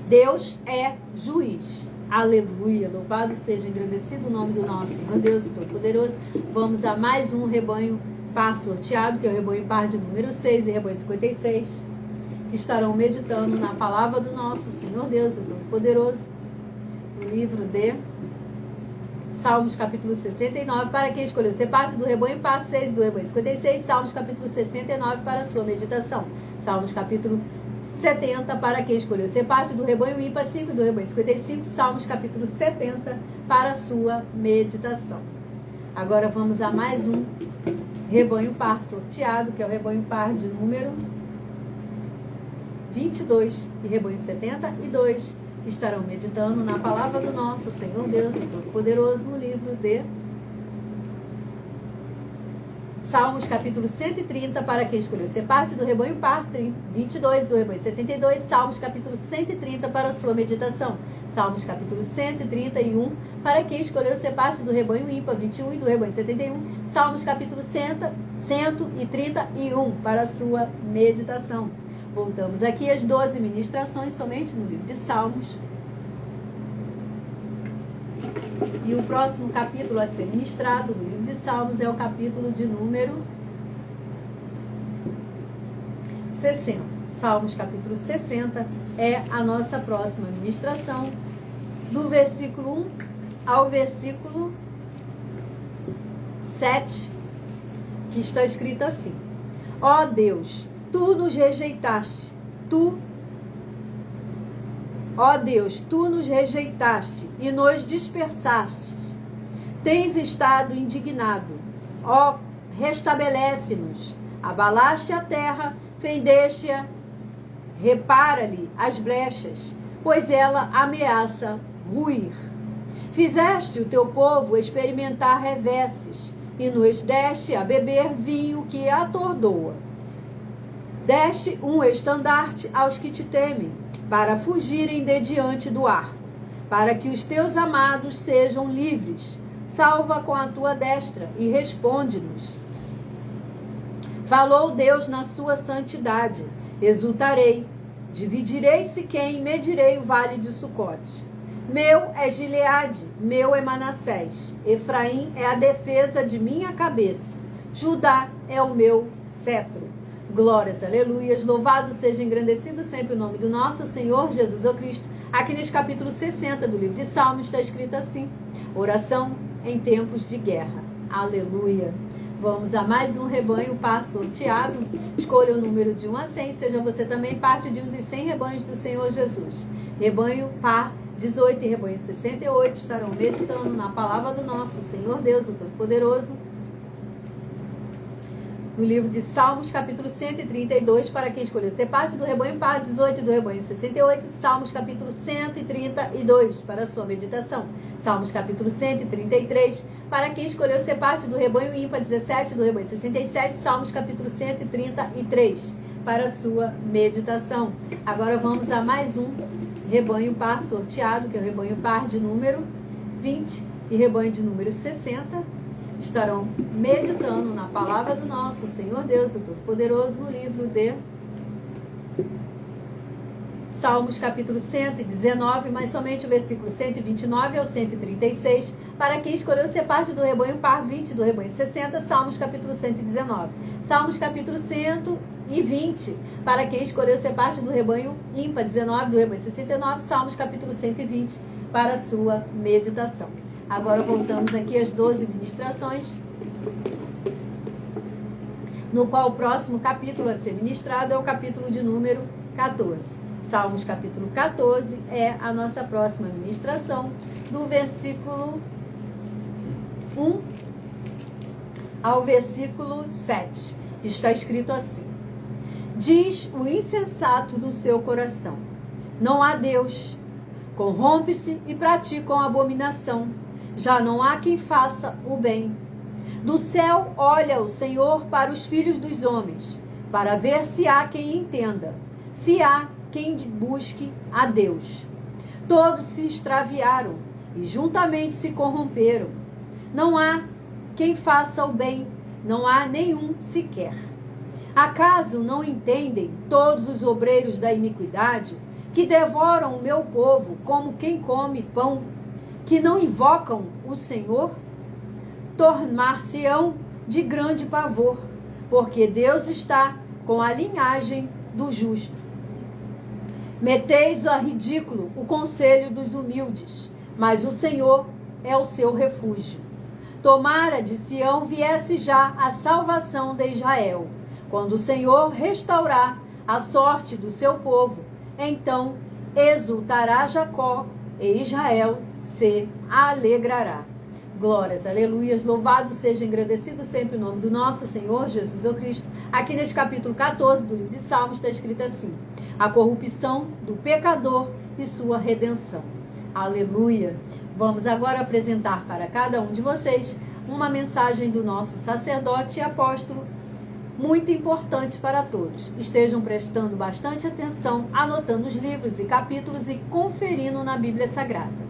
Deus é juiz. Aleluia, louvado seja, engrandecido o nome do nosso Senhor Deus Todo-Poderoso. Vamos a mais um rebanho par sorteado, que é o rebanho par de número 6 e rebanho 56, que estarão meditando na palavra do nosso Senhor Deus Todo-Poderoso, no livro de Salmos capítulo 69, para quem escolheu ser parte do rebanho par 6 e do rebanho 56, Salmos capítulo 69 para a sua meditação, Salmos capítulo 70 para quem escolheu ser parte do rebanho ímpar 5 e do rebanho 55, Salmos capítulo 70 para a sua meditação. Agora vamos a mais um rebanho par sorteado, que é o rebanho par de número 22 e rebanho 72, que estarão meditando na palavra do nosso Senhor Deus Todo-Poderoso, no livro de Salmos capítulo 130, para quem escolheu ser parte do rebanho par 22 do rebanho 72, Salmos capítulo 130 para a sua meditação, Salmos capítulo 131 para quem escolheu ser parte do rebanho ímpar 21 e do rebanho 71, Salmos capítulo 131 para a sua meditação. Voltamos aqui às 12 ministrações somente no livro de Salmos. E o próximo capítulo a ser ministrado do livro de Salmos é o capítulo de número 60. Salmos capítulo 60 é a nossa próxima ministração, do versículo 1 ao versículo 7, que está escrito assim: Ó Deus, tu nos rejeitaste, ó Deus, tu nos rejeitaste e nos dispersaste. Tens estado indignado. Ó, restabelece-nos. Abalaste a terra, fendeste-a, repara-lhe as brechas, pois ela ameaça ruir. Fizeste o teu povo experimentar reveses e nos deste a beber vinho que atordoa. Deste um estandarte aos que te temem, para fugirem de diante do arco, para que os teus amados sejam livres. Salva com a tua destra e responde-nos. Falou Deus na sua santidade. Exultarei, dividirei Siquém, medirei o vale de Sucote. Meu é Gileade, meu é Manassés. Efraim é a defesa de minha cabeça. Judá é o meu cetro. Glórias, aleluias, louvado seja, engrandecido sempre o nome do nosso Senhor Jesus o Cristo. Aqui nesse capítulo 60 do livro de Salmos está escrito assim: oração em tempos de guerra. Aleluia. Vamos a mais um rebanho par sorteado. Escolha o número de 1 a 100, seja você também parte de um dos 100 rebanhos do Senhor Jesus. Rebanho par 18 e rebanho 68 estarão meditando na palavra do nosso Senhor Deus, o Todo-Poderoso, no livro de Salmos, capítulo 132, para quem escolheu ser parte do rebanho par 18 e do rebanho 68, Salmos, capítulo 132, para a sua meditação. Salmos, capítulo 133, para quem escolheu ser parte do rebanho ímpar 17 do rebanho 67, Salmos, capítulo 133, para a sua meditação. Agora vamos a mais um rebanho par sorteado, que é o rebanho par de número 20 e rebanho de número 60. Estarão meditando na palavra do nosso Senhor Deus, o Todo-Poderoso, no livro de Salmos, capítulo 119, mas somente o versículo 129 ao 136, para quem escolheu ser parte do rebanho par 20 do rebanho 60, Salmos, capítulo 119. Salmos, capítulo 120, para quem escolheu ser parte do rebanho ímpar 19 do rebanho 69, Salmos, capítulo 120, para a sua meditação. Agora voltamos aqui às 12 ministrações. no qual o próximo capítulo a ser ministrado é o capítulo de número 14. Salmos capítulo 14 é a nossa próxima ministração, do versículo 1 ao versículo 7, que está escrito assim: diz o insensato do seu coração: não há Deus. Corrompe-se e praticam abominação. Já não há quem faça o bem. Do céu olha o Senhor para os filhos dos homens, para ver se há quem entenda, se há quem busque a Deus. Todos se extraviaram e juntamente se corromperam. Não há quem faça o bem, não há nenhum sequer. Acaso não entendem todos os obreiros da iniquidade, que devoram o meu povo como quem come pão, que não invocam o Senhor? Tornar-se-ão de grande pavor, porque Deus está com a linhagem do justo. Meteis a ridículo o conselho dos humildes, mas o Senhor é o seu refúgio. Tomara de Sião viesse já a salvação de Israel, quando o Senhor restaurar a sorte do seu povo. Então exultará Jacó e Israel se alegrará. Glórias, aleluias, louvado seja, engrandecido sempre o nome do nosso Senhor Jesus Cristo. Aqui neste capítulo 14 do livro de Salmos está escrito assim: a corrupção do pecador e sua redenção. Aleluia. Vamos agora apresentar para cada um de vocês uma mensagem do nosso sacerdote e apóstolo, muito importante para todos. Estejam prestando bastante atenção, anotando os livros e capítulos e conferindo na Bíblia Sagrada.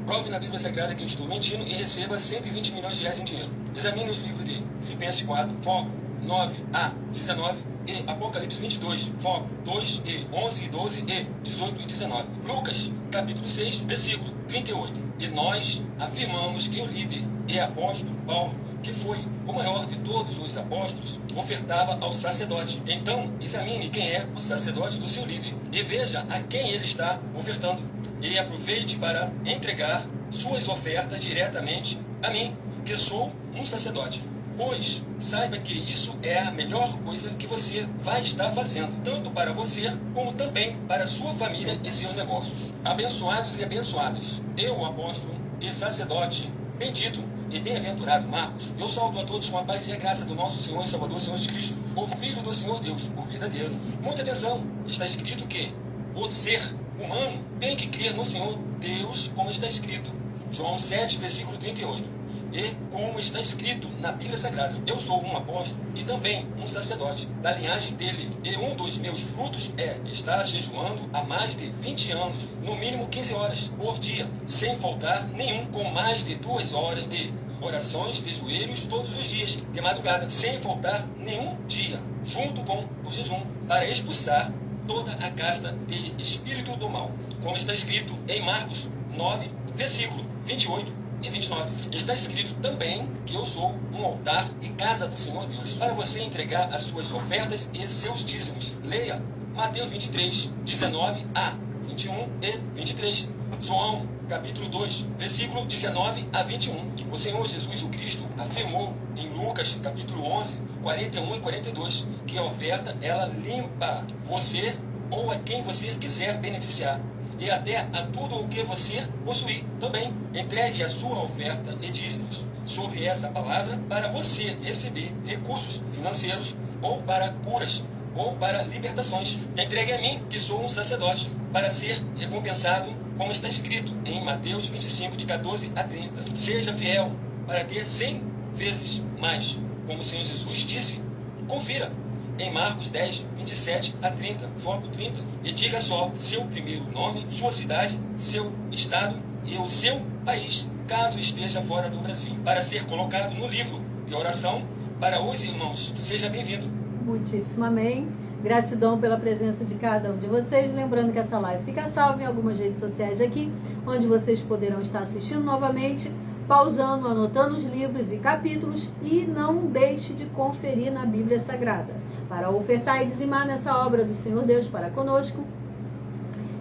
Prove na Bíblia Sagrada que eu estou mentindo e receba 120 milhões de reais em dinheiro. Examine os livros de Filipenses 4, foco 9 a 19 e Apocalipse 22, foco 2 e 11 e 12 e 18 e 19. Lucas, capítulo 6, versículo 38. E nós afirmamos que o líder e apóstolo Paulo, que foi o maior de todos os apóstolos, ofertava ao sacerdote. Então, examine quem é o sacerdote do seu líder e veja a quem ele está ofertando. E aproveite para entregar suas ofertas diretamente a mim, que sou um sacerdote. Pois saiba que isso é a melhor coisa que você vai estar fazendo, tanto para você como também para sua família e seus negócios. Abençoados e abençoadas, eu, apóstolo e sacerdote bendito e bem-aventurado Marcos, eu saúdo a todos com a paz e a graça do nosso Senhor e Salvador, Senhor Jesus Cristo, o Filho do Senhor Deus, o verdadeiro. Muita atenção, está escrito que o ser humano tem que crer no Senhor Deus, como está escrito. João 7, versículo 38. E como está escrito na Bíblia Sagrada, eu sou um apóstolo e também um sacerdote da linhagem dele. E um dos meus frutos é estar jejuando há mais de 20 anos, no mínimo 15 horas por dia, sem faltar nenhum, com mais de 2 horas de orações de joelhos todos os dias, de madrugada, sem faltar nenhum dia, junto com o jejum, para expulsar toda a casta de espírito do mal, como está escrito em Marcos 9, versículo 28 e 29. Está escrito também que eu sou um altar e casa do Senhor Deus, para você entregar as suas ofertas e seus dízimos. Leia Mateus 23, 19 a 21 e 23. João, capítulo 2, versículo 19 a 21. O Senhor Jesus o Cristo afirmou em Lucas, capítulo 11, 41 e 42, que a oferta, ela limpa você ou a quem você quiser beneficiar, e até a tudo o que você possuir também. Entregue a sua oferta e dízimos sobre essa palavra para você receber recursos financeiros, ou para curas, ou para libertações. Entregue a mim, que sou um sacerdote, para ser recompensado, como está escrito em Mateus 25, de 14 a 30. Seja fiel para ter 100 vezes mais, como o Senhor Jesus disse. Confira em Marcos 10, 27 a 30, foco 30, e diga só seu primeiro nome, sua cidade, seu estado e o seu país, caso esteja fora do Brasil, para ser colocado no livro de oração para os irmãos. Seja bem-vindo. Muitíssimo amém. Gratidão pela presença de cada um de vocês. Lembrando que essa live fica salva em algumas redes sociais aqui, onde vocês poderão estar assistindo novamente, pausando, anotando os livros e capítulos, e não deixe de conferir na Bíblia Sagrada, para ofertar e dizimar nessa obra do Senhor Deus para conosco.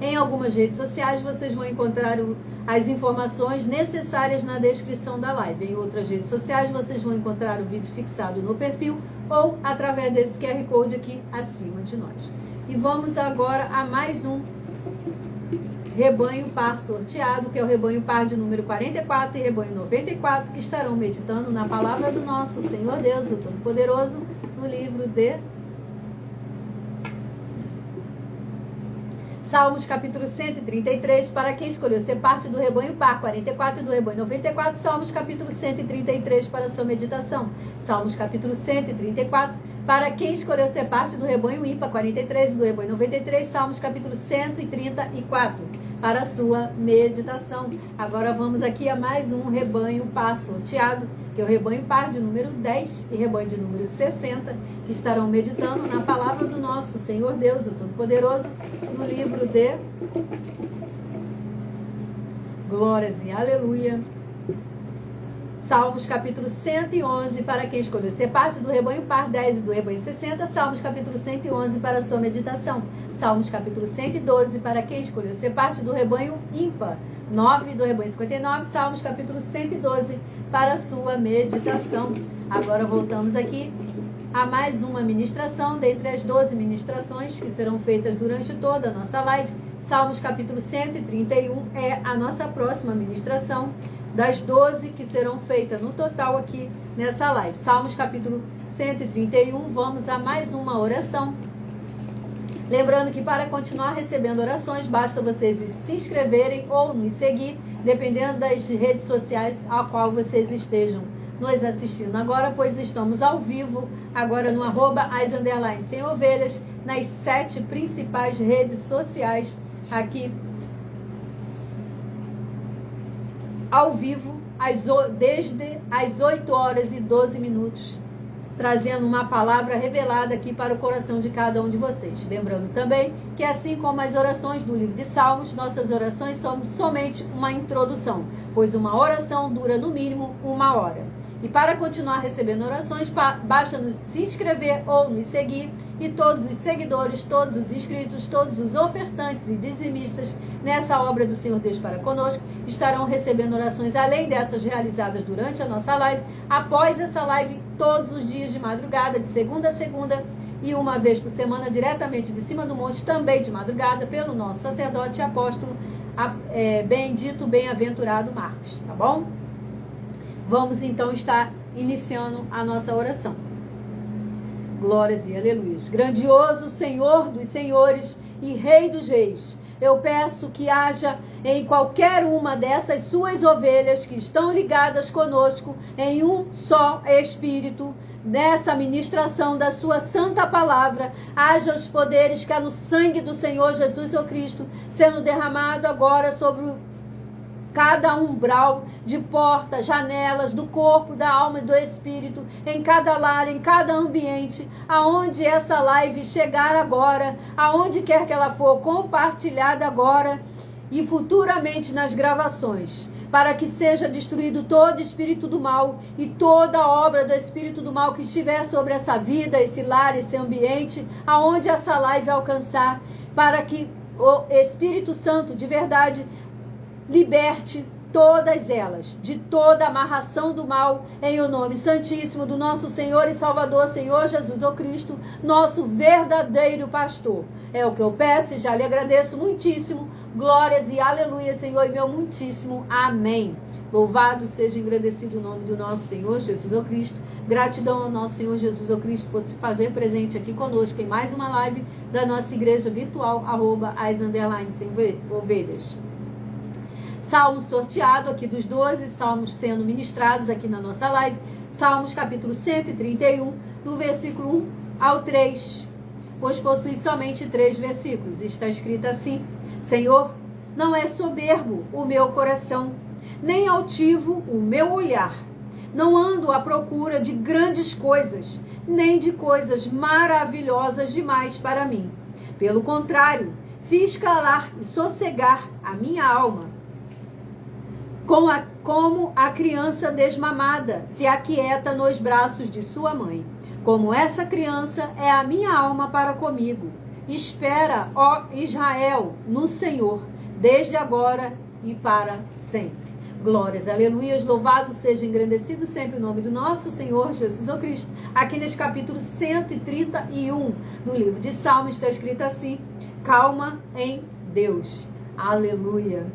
Em algumas redes sociais vocês vão encontrar as informações necessárias na descrição da live. Em outras redes sociais vocês vão encontrar o vídeo fixado no perfil ou através desse QR Code aqui acima de nós. E vamos agora a mais um rebanho par sorteado, que é o rebanho par de número 44 e rebanho 94, que estarão meditando na palavra do nosso Senhor Deus, o Todo-Poderoso, no livro de Salmos, capítulo 133, para quem escolheu ser parte do rebanho par 44 e do rebanho 94, Salmos, capítulo 133, para sua meditação. Salmos, capítulo 134, para quem escolheu ser parte do rebanho ímpar 43 e do rebanho 93, Salmos, capítulo 134, para a sua meditação. Agora vamos aqui a mais um rebanho par sorteado, que é o rebanho par de número 10 e rebanho de número 60, que estarão meditando na palavra do nosso Senhor Deus, o Todo-Poderoso, no livro de Glórias e Aleluia. Salmos, capítulo 111, para quem escolheu ser parte do rebanho par 10 e do rebanho 60, Salmos, capítulo 111, para a sua meditação. Salmos, capítulo 112, para quem escolheu ser parte do rebanho ímpar 9 do rebanho 59, Salmos, capítulo 112, para a sua meditação. Agora voltamos aqui a mais uma ministração, dentre as 12 ministrações que serão feitas durante toda a nossa live. Salmos, capítulo 131, é a nossa próxima ministração, das 12 que serão feitas no total aqui nessa live. Salmos, capítulo 131, vamos a mais uma oração. Lembrando que para continuar recebendo orações, basta vocês se inscreverem ou nos seguir, dependendo das redes sociais a qual vocês estejam nos assistindo agora, pois estamos ao vivo, agora no @as_sem-ovelhas, nas 7 principais redes sociais, aqui ao vivo, desde as 8h12, trazendo uma palavra revelada aqui para o coração de cada um de vocês. Lembrando também que, assim como as orações do livro de Salmos, nossas orações são somente uma introdução, pois uma oração dura no mínimo 1 hora. E para continuar recebendo orações, basta nos se inscrever ou nos seguir, e todos os seguidores, todos os inscritos, todos os ofertantes e dizimistas nessa obra do Senhor Deus para conosco estarão recebendo orações além dessas realizadas durante a nossa live, após essa live, todos os dias de madrugada, de segunda a segunda, e uma vez por semana, diretamente de cima do monte, também de madrugada, pelo nosso sacerdote e apóstolo, bendito, bem-aventurado Marcos, tá bom? Vamos então estar iniciando a nossa oração. Glórias e aleluias. Grandioso Senhor dos senhores e Rei dos reis, eu peço que haja em qualquer uma dessas suas ovelhas que estão ligadas conosco em um só Espírito, nessa ministração da sua santa palavra, haja os poderes que há no sangue do Senhor Jesus o Cristo, sendo derramado agora sobre cada umbral de porta, janelas do corpo, da alma e do espírito, em cada lar, em cada ambiente, aonde essa live chegar agora, aonde quer que ela for compartilhada agora e futuramente nas gravações, para que seja destruído todo espírito do mal e toda obra do espírito do mal que estiver sobre essa vida, esse lar, esse ambiente, aonde essa live alcançar, para que o Espírito Santo de verdade liberte todas elas, de toda amarração do mal, em o nome santíssimo do nosso Senhor e Salvador, Senhor Jesus o Cristo, nosso verdadeiro pastor. É o que eu peço e já lhe agradeço muitíssimo. Glórias e aleluia, Senhor, e meu muitíssimo amém. Louvado seja, engrandecido o nome do nosso Senhor Jesus o Cristo. Gratidão ao nosso Senhor Jesus o Cristo por se fazer presente aqui conosco em mais uma live da nossa igreja virtual, @as_sem-ovelhas. Salmo sorteado aqui dos 12 salmos sendo ministrados aqui na nossa live. Salmos capítulo 131, do versículo 1 ao 3, pois possui somente 3 versículos. Está escrito assim: Senhor, não é soberbo o meu coração, nem altivo o meu olhar. Não ando à procura de grandes coisas, nem de coisas maravilhosas demais para mim. Pelo contrário, fiz calar e sossegar a minha alma, como a criança desmamada se aquieta nos braços de sua mãe. Como essa criança é a minha alma para comigo. Espera, ó Israel, no Senhor, desde agora e para sempre. Glórias, aleluias, louvado seja, engrandecido sempre o nome do nosso Senhor Jesus Cristo. Aqui nesse capítulo 131 do livro de Salmos está escrito assim: calma em Deus. Aleluia.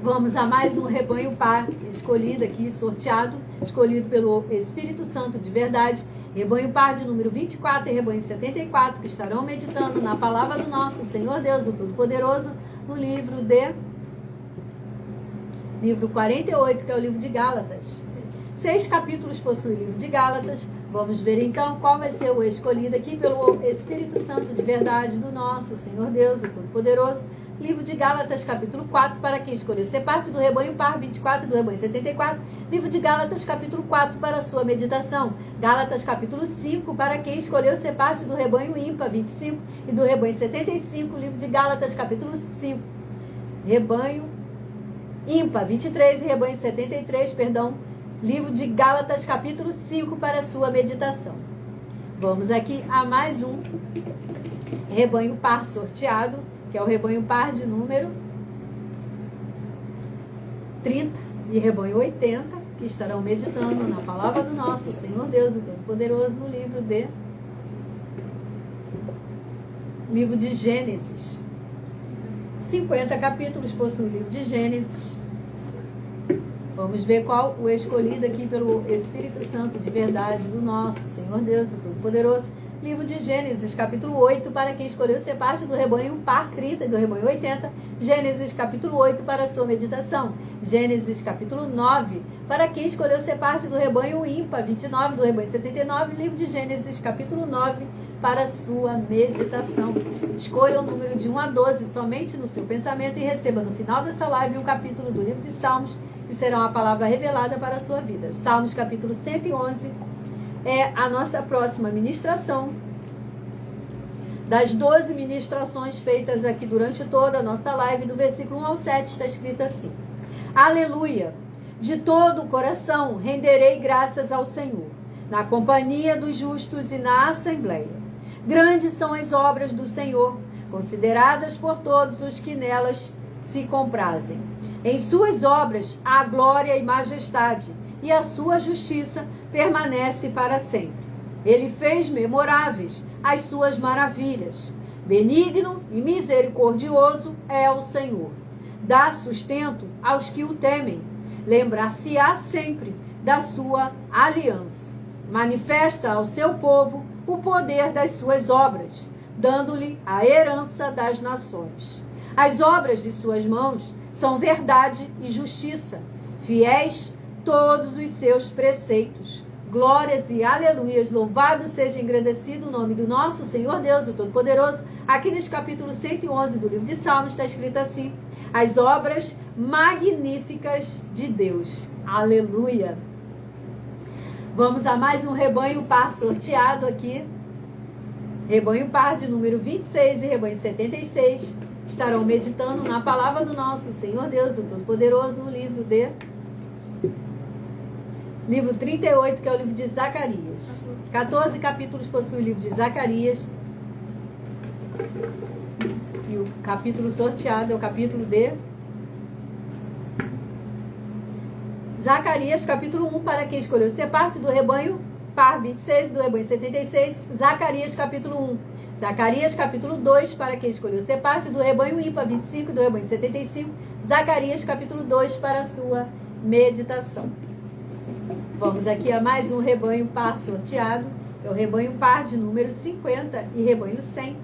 Vamos a mais um rebanho par escolhido aqui, sorteado, escolhido pelo Espírito Santo de verdade. Rebanho par de número 24 e rebanho 74, que estarão meditando na palavra do nosso Senhor Deus, o Todo-Poderoso, no livro 48, que é o livro de Gálatas. 6 capítulos possui o livro de Gálatas. Vamos ver então qual vai ser o escolhido aqui pelo Espírito Santo de verdade do nosso Senhor Deus, o Todo-Poderoso. Livro de Gálatas, capítulo 4, para quem escolheu ser parte do rebanho par 24 e do rebanho 74. Livro de Gálatas, capítulo 4, para a sua meditação. Gálatas, capítulo 5, para quem escolheu ser parte do rebanho ímpar 25 e do rebanho 75. Livro de Gálatas, capítulo 5, rebanho ímpar 23 e rebanho 73, livro de Gálatas, capítulo 5, para a sua meditação. Vamos aqui a mais um rebanho par sorteado, que é o rebanho par de número 30 e rebanho 80, que estarão meditando na palavra do nosso Senhor Deus, o Todo-Poderoso, no livro de Gênesis. 50 capítulos possui o livro de Gênesis. Vamos ver qual o escolhido aqui pelo Espírito Santo de verdade do nosso Senhor Deus, o Todo-Poderoso. Livro de Gênesis, capítulo 8, para quem escolheu ser parte do rebanho par 30 e do rebanho 80. Gênesis, capítulo 8, para a sua meditação. Gênesis, capítulo 9, para quem escolheu ser parte do rebanho ímpar 29 do rebanho 79. Livro de Gênesis, capítulo 9, para a sua meditação. Escolha o número de 1 a 12 somente no seu pensamento e receba no final dessa live um capítulo do livro de Salmos, que serão a palavra revelada para a sua vida. Salmos, capítulo 111, é a nossa próxima ministração. Das 12 ministrações feitas aqui durante toda a nossa live, do versículo 1 ao 7, está escrito assim: aleluia! De todo o coração renderei graças ao Senhor, na companhia dos justos e na assembleia. Grandes são as obras do Senhor, consideradas por todos os que nelas se comprazem. Em suas obras há glória e majestade, e a sua justiça permanece para sempre. Ele fez memoráveis as suas maravilhas. Benigno e misericordioso é o Senhor. Dá sustento aos que o temem. Lembrar-se-á sempre da sua aliança. Manifesta ao seu povo o poder das suas obras, dando-lhe a herança das nações. As obras de suas mãos são verdade e justiça. Fiéis todos os seus preceitos. Glórias e aleluias, louvado seja, engrandecido o nome do nosso Senhor Deus, o Todo-Poderoso. Aqui nesse capítulo 111 do livro de Salmos está escrito assim: as obras magníficas de Deus. Aleluia. Vamos a mais um rebanho par sorteado aqui. Rebanho par de número 26 e rebanho 76 estarão meditando na palavra do nosso Senhor Deus, o Todo-Poderoso, no livro 38, que é o livro de Zacarias. 14 capítulos possui o livro de Zacarias. E o capítulo sorteado é o capítulo de Zacarias, capítulo 1, para quem escolheu ser parte do rebanho par 26 do rebanho 76. Zacarias, capítulo 1. Zacarias, capítulo 2, para quem escolheu ser parte do rebanho ímpar 25 do rebanho 75. Zacarias, capítulo 2, para a sua meditação. Vamos aqui a mais um rebanho par sorteado. É o rebanho par de número 50 e rebanho 100,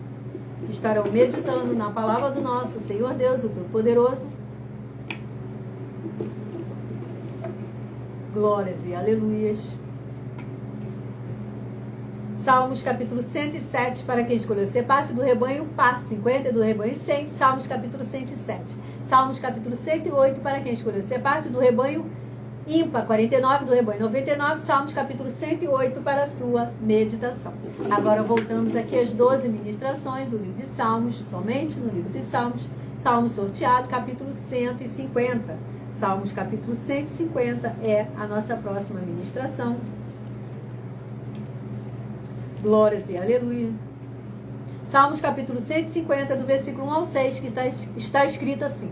que estarão meditando na palavra do nosso Senhor Deus, o Todo-Poderoso. Glórias e aleluias. Salmos capítulo 107, para quem escolheu ser parte do rebanho par 50 e do rebanho 100. Salmos capítulo 107. Salmos capítulo 108, para quem escolheu ser parte do rebanho ímpar 49 do rebanho 99. Salmos capítulo 108 para a sua meditação. Agora voltamos aqui às 12 ministrações do livro de Salmos, somente no livro de Salmos. Salmo sorteado, capítulo 150. Salmos capítulo 150 é a nossa próxima ministração. Glórias e aleluia. Salmos capítulo 150, do versículo 1 ao 6, que está escrito assim: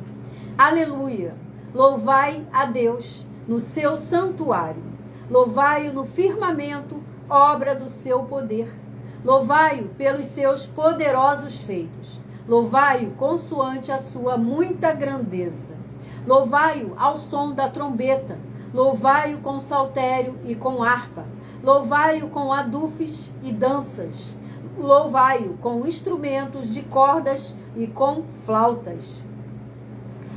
Aleluia! Louvai a Deus no seu santuário. Louvai-o no firmamento, obra do seu poder. Louvai-o pelos seus poderosos feitos. Louvai-o consoante a sua muita grandeza. Louvai-o ao som da trombeta. Louvai-o com saltério e com harpa. Louvai-o com adufes e danças. Louvai-o com instrumentos de cordas e com flautas.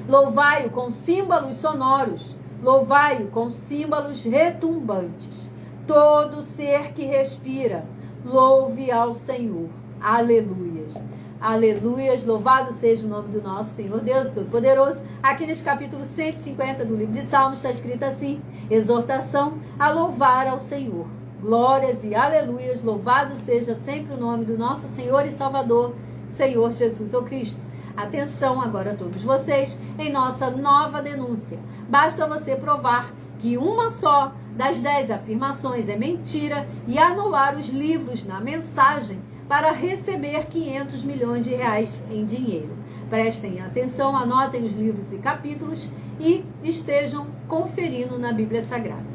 Louvai-o com símbolos sonoros. Louvai-o com símbolos retumbantes. Todo ser que respira, louve ao Senhor. Aleluias. Aleluias, louvado seja o nome do nosso Senhor Deus Todo-Poderoso. Aqui nesse capítulo 150 do livro de Salmos está escrito assim: exortação a louvar ao Senhor. Glórias e aleluias, louvado seja sempre o nome do nosso Senhor e Salvador, Senhor Jesus ou Cristo. Atenção agora todos vocês em nossa nova denúncia. Basta você provar que uma só das 10 afirmações é mentira e anular os livros na mensagem para receber 500 milhões de reais em dinheiro. Prestem atenção, anotem os livros e capítulos e estejam conferindo na Bíblia Sagrada.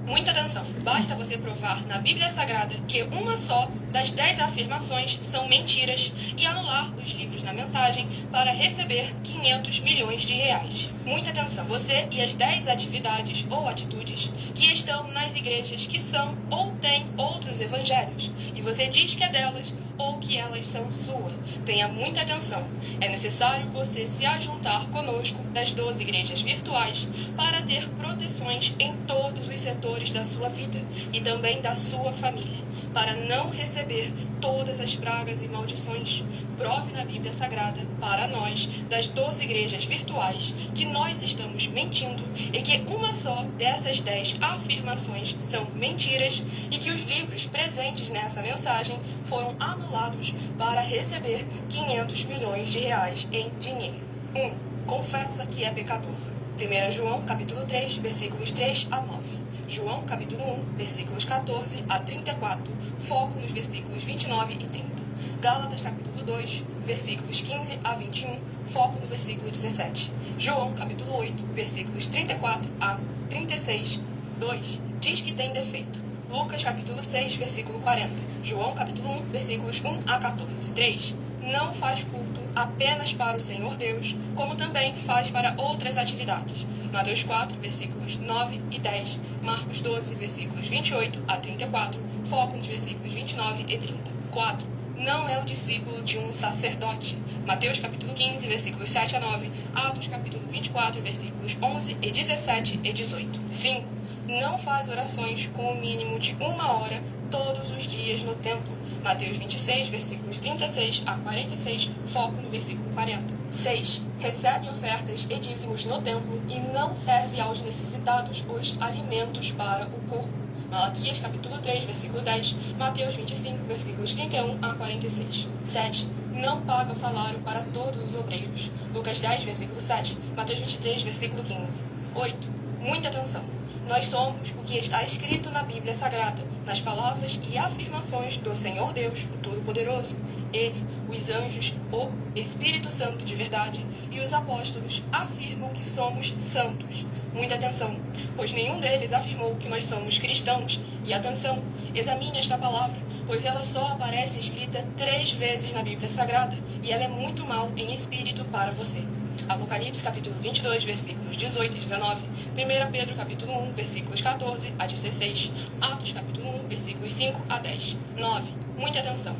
Muita atenção. Basta você provar na Bíblia Sagrada que uma só das 10 afirmações são mentiras e anular os livros na mensagem para receber 500 milhões de reais. Muita atenção. Você e as 10 atividades ou atitudes que estão nas igrejas que são ou têm outros evangelhos e você diz que é delas ou que elas são sua. Tenha muita atenção. É necessário você se ajuntar conosco das 12 igrejas virtuais para ter proteções em todos os setores da sua vida e também da sua família, para não receber todas as pragas e maldições. Prove na Bíblia Sagrada para nós, das 12 igrejas virtuais, que nós estamos mentindo e que uma só dessas 10 afirmações são mentiras e que os livros presentes nessa mensagem foram anulados para receber 500 milhões de reais em dinheiro. 1. Confessa que é pecador. 1 João capítulo 3, versículos 3 a 9. João capítulo 1, versículos 14 a 34. Foco nos versículos 29 e 30. Gálatas capítulo 2, versículos 15 a 21. Foco no versículo 17. João capítulo 8, versículos 34 a 36. 2. Diz que tem defeito. Lucas capítulo 6, versículo 40. João capítulo 1, versículos 1 a 14. 3. Não faz culto apenas para o Senhor Deus, como também faz para outras atividades. Mateus 4, versículos 9 e 10. Marcos 12, versículos 28 a 34. Foco nos versículos 29 e 30. 4. Não é um discípulo de um sacerdote. Mateus capítulo 15, versículos 7 a 9. Atos capítulo 24, versículos 11 e 17 e 18. 5. Não faz orações com o mínimo de 1 hora todos os dias no templo. Mateus 26, versículos 36 a 46, foco no versículo 40. 6. Recebe ofertas e dízimos no templo e não serve aos necessitados os alimentos para o corpo. Malaquias capítulo 3, versículo 10, Mateus 25, versículos 31 a 46. 7. Não paga o salário para todos os obreiros. Lucas 10, versículo 7, Mateus 23, versículo 15. 8. Muita atenção. Nós somos o que está escrito na Bíblia Sagrada, nas palavras e afirmações do Senhor Deus, o Todo-Poderoso. Ele, os anjos, o Espírito Santo de verdade e os apóstolos afirmam que somos santos. Muita atenção, pois nenhum deles afirmou que nós somos cristãos. E atenção, examine esta palavra, pois ela só aparece escrita 3 vezes na Bíblia Sagrada e ela é muito mal em espírito para você. Apocalipse capítulo 22, versículos 18 e 19. 1 Pedro capítulo 1, versículos 14 a 16. Atos capítulo 1, versículos 5 a 10. 9. Muita atenção.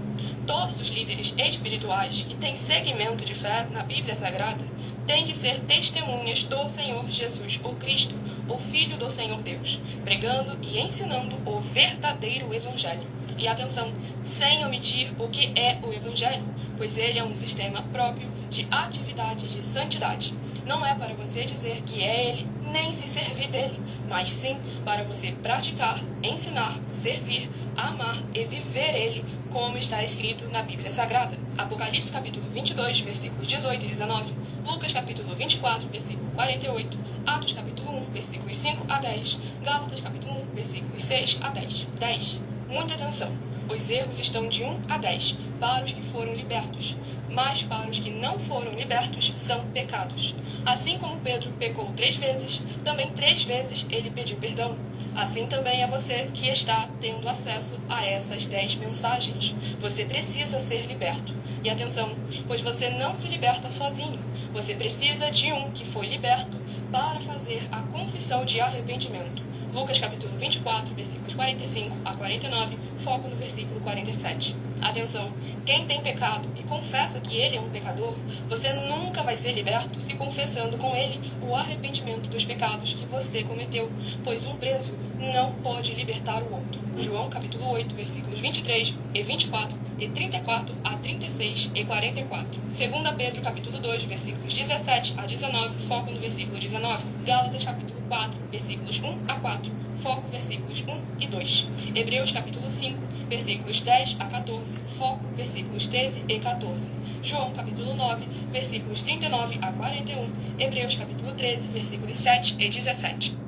Todos os líderes espirituais que têm segmento de fé na Bíblia Sagrada têm que ser testemunhas do Senhor Jesus, o Cristo, o Filho do Senhor Deus, pregando e ensinando o verdadeiro Evangelho. E atenção, sem omitir o que é o Evangelho, pois ele é um sistema próprio de atividades de santidade. Não é para você dizer que é ele, nem se servir dele, mas sim para você praticar, ensinar, servir, amar e viver ele, como está escrito na Bíblia Sagrada. Apocalipse capítulo 22, versículos 18 e 19. Lucas capítulo 24, versículo 48. Atos capítulo 1, versículos 5 a 10. Gálatas capítulo 1, versículos 6 a 10. 10. Muita atenção. Os erros estão de 1 a 10, para os que foram libertos. Mas para os que não foram libertos, são pecados. Assim como Pedro pecou 3 vezes, também 3 vezes ele pediu perdão. Assim também é você que está tendo acesso a essas 10 mensagens. Você precisa ser liberto. E atenção, pois você não se liberta sozinho. Você precisa de um que foi liberto para fazer a confissão de arrependimento. Lucas capítulo 24, versículos 45 a 49, foco no versículo 47. Atenção, quem tem pecado e confessa que ele é um pecador, você nunca vai ser liberto se confessando com ele o arrependimento dos pecados que você cometeu, pois um preso não pode libertar o outro. João capítulo 8, versículos 23 e 24 e 34 a 36 e 44. 2 Pedro capítulo 2, versículos 17 a 19, foco no versículo 19. Gálatas capítulo 4, versículos 1 a 4, foco versículos 1 e 2. Hebreus capítulo 5, versículos 10 a 14, foco versículos 13 e 14. João capítulo 9, versículos 39 a 41. Hebreus capítulo 13, versículos 7 e 17.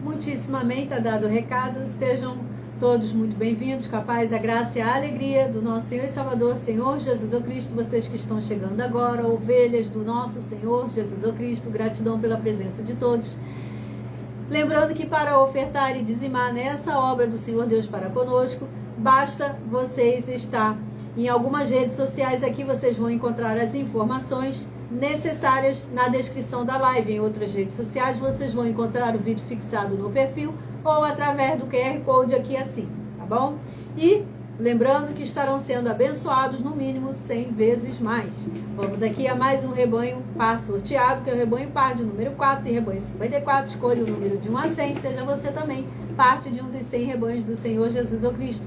Muitíssimo amém, está dado o recado. Sejam todos muito bem-vindos, com a paz, a graça e a alegria do nosso Senhor e Salvador, Senhor Jesus o Cristo. Vocês que estão chegando agora, ovelhas do nosso Senhor Jesus o Cristo, gratidão pela presença de todos. Lembrando que para ofertar e dizimar nessa obra do Senhor Deus para conosco, basta vocês estar em algumas redes sociais. Aqui vocês vão encontrar as informações necessárias na descrição da live. Em outras redes sociais vocês vão encontrar o vídeo fixado no perfil ou através do QR Code aqui assim, tá bom? E lembrando que estarão sendo abençoados no mínimo 100 vezes mais. Vamos aqui a mais um rebanho par sorteado, que é o rebanho par de número 4 e rebanho 54. Escolha o número de 1 a 100, seja você também parte de um dos 100 rebanhos do Senhor Jesus o Cristo.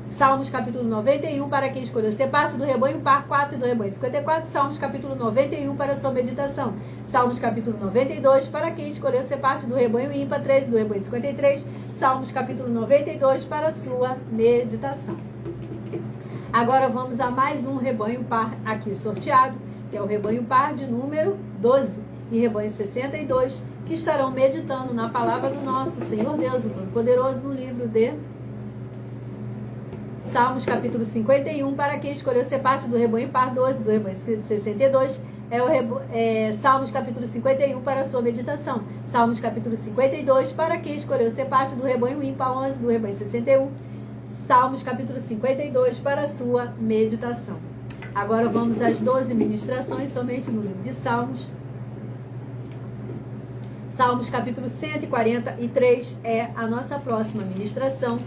Salmos capítulo 91, para quem escolheu ser parte do rebanho par 4 e do rebanho 54. Salmos capítulo 91 para sua meditação. Salmos capítulo 92 para quem escolheu ser parte do rebanho ímpar 3 e do rebanho 53. Salmos capítulo 92 para sua meditação. Agora vamos a mais um rebanho par aqui sorteado, que é o rebanho par de número 12 e rebanho 62, que estarão meditando na palavra do nosso Senhor Deus, o Todo-Poderoso, no livro de Salmos capítulo 51, para quem escolheu ser parte do rebanho par 12, do rebanho 62, Salmos capítulo 51 para a sua meditação. Salmos capítulo 52, para quem escolheu ser parte do rebanho ímpar 11, do rebanho 61. Salmos capítulo 52 para a sua meditação. Agora vamos às 12 ministrações, somente no livro de Salmos. Salmos capítulo 143 é a nossa próxima ministração.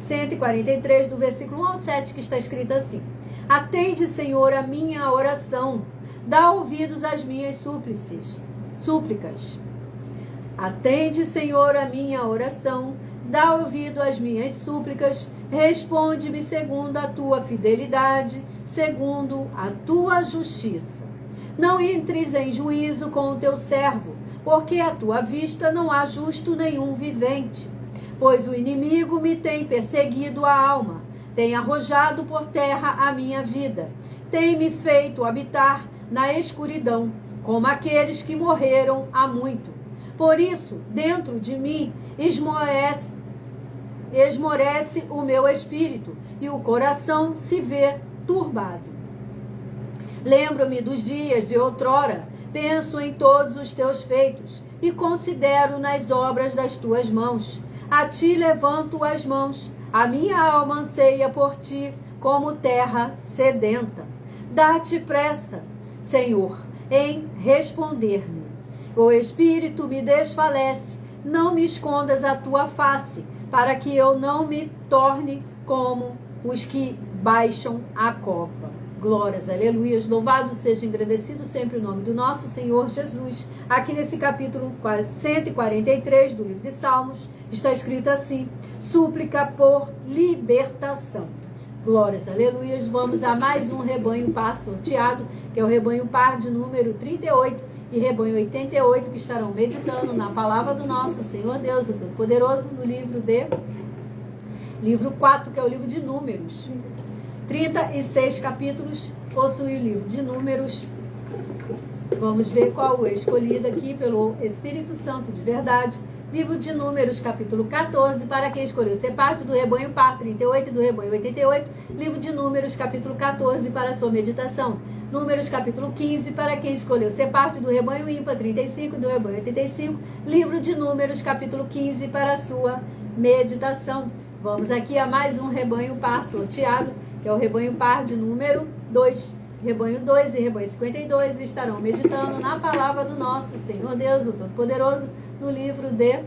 143, do versículo 1 ao 7, que está escrito assim: Atende, Senhor, a minha oração, dá ouvidos às minhas súplicas. Atende, Senhor, a minha oração, dá ouvido às minhas súplicas, responde-me segundo a tua fidelidade, segundo a tua justiça. Não entres em juízo com o teu servo, porque à tua vista não há justo nenhum vivente. Pois o inimigo me tem perseguido a alma, tem arrojado por terra a minha vida, tem me feito habitar na escuridão, como aqueles que morreram há muito. Por isso, dentro de mim, esmorece o meu espírito, e o coração se vê turbado. Lembro-me dos dias de outrora, penso em todos os teus feitos, e considero nas obras das tuas mãos. A ti levanto as mãos, a minha alma anseia por ti, como terra sedenta. Dá-te pressa, Senhor, em responder-me. O espírito me desfalece, não me escondas a tua face, para que eu não me torne como os que baixam a cova. Glórias, aleluias, louvado seja, engrandecido sempre o nome do nosso Senhor Jesus. Aqui nesse capítulo 143 do livro de Salmos, está escrito assim: súplica por libertação. Glórias, aleluias. Vamos a mais um rebanho par sorteado, que é o rebanho par de número 38 e rebanho 88, que estarão meditando na palavra do nosso Senhor Deus, o Todo-Poderoso, no livro 4, que é o livro de Números. 36 capítulos possui o livro de Números. Vamos ver qual é escolhido aqui pelo Espírito Santo de verdade Livro de Números, capítulo 14, para quem escolheu ser parte do rebanho par 38 e do rebanho 88. Livro de Números, capítulo 14, para sua meditação. Números, capítulo 15, para quem escolheu ser parte do rebanho ímpar 35 e do rebanho 85. Livro de Números, capítulo 15, para sua meditação. Vamos aqui a mais um rebanho par sorteado, que é o rebanho par de número 2. Rebanho 2 e rebanho 52 estarão meditando na palavra do nosso Senhor Deus, o Todo-Poderoso, no livro de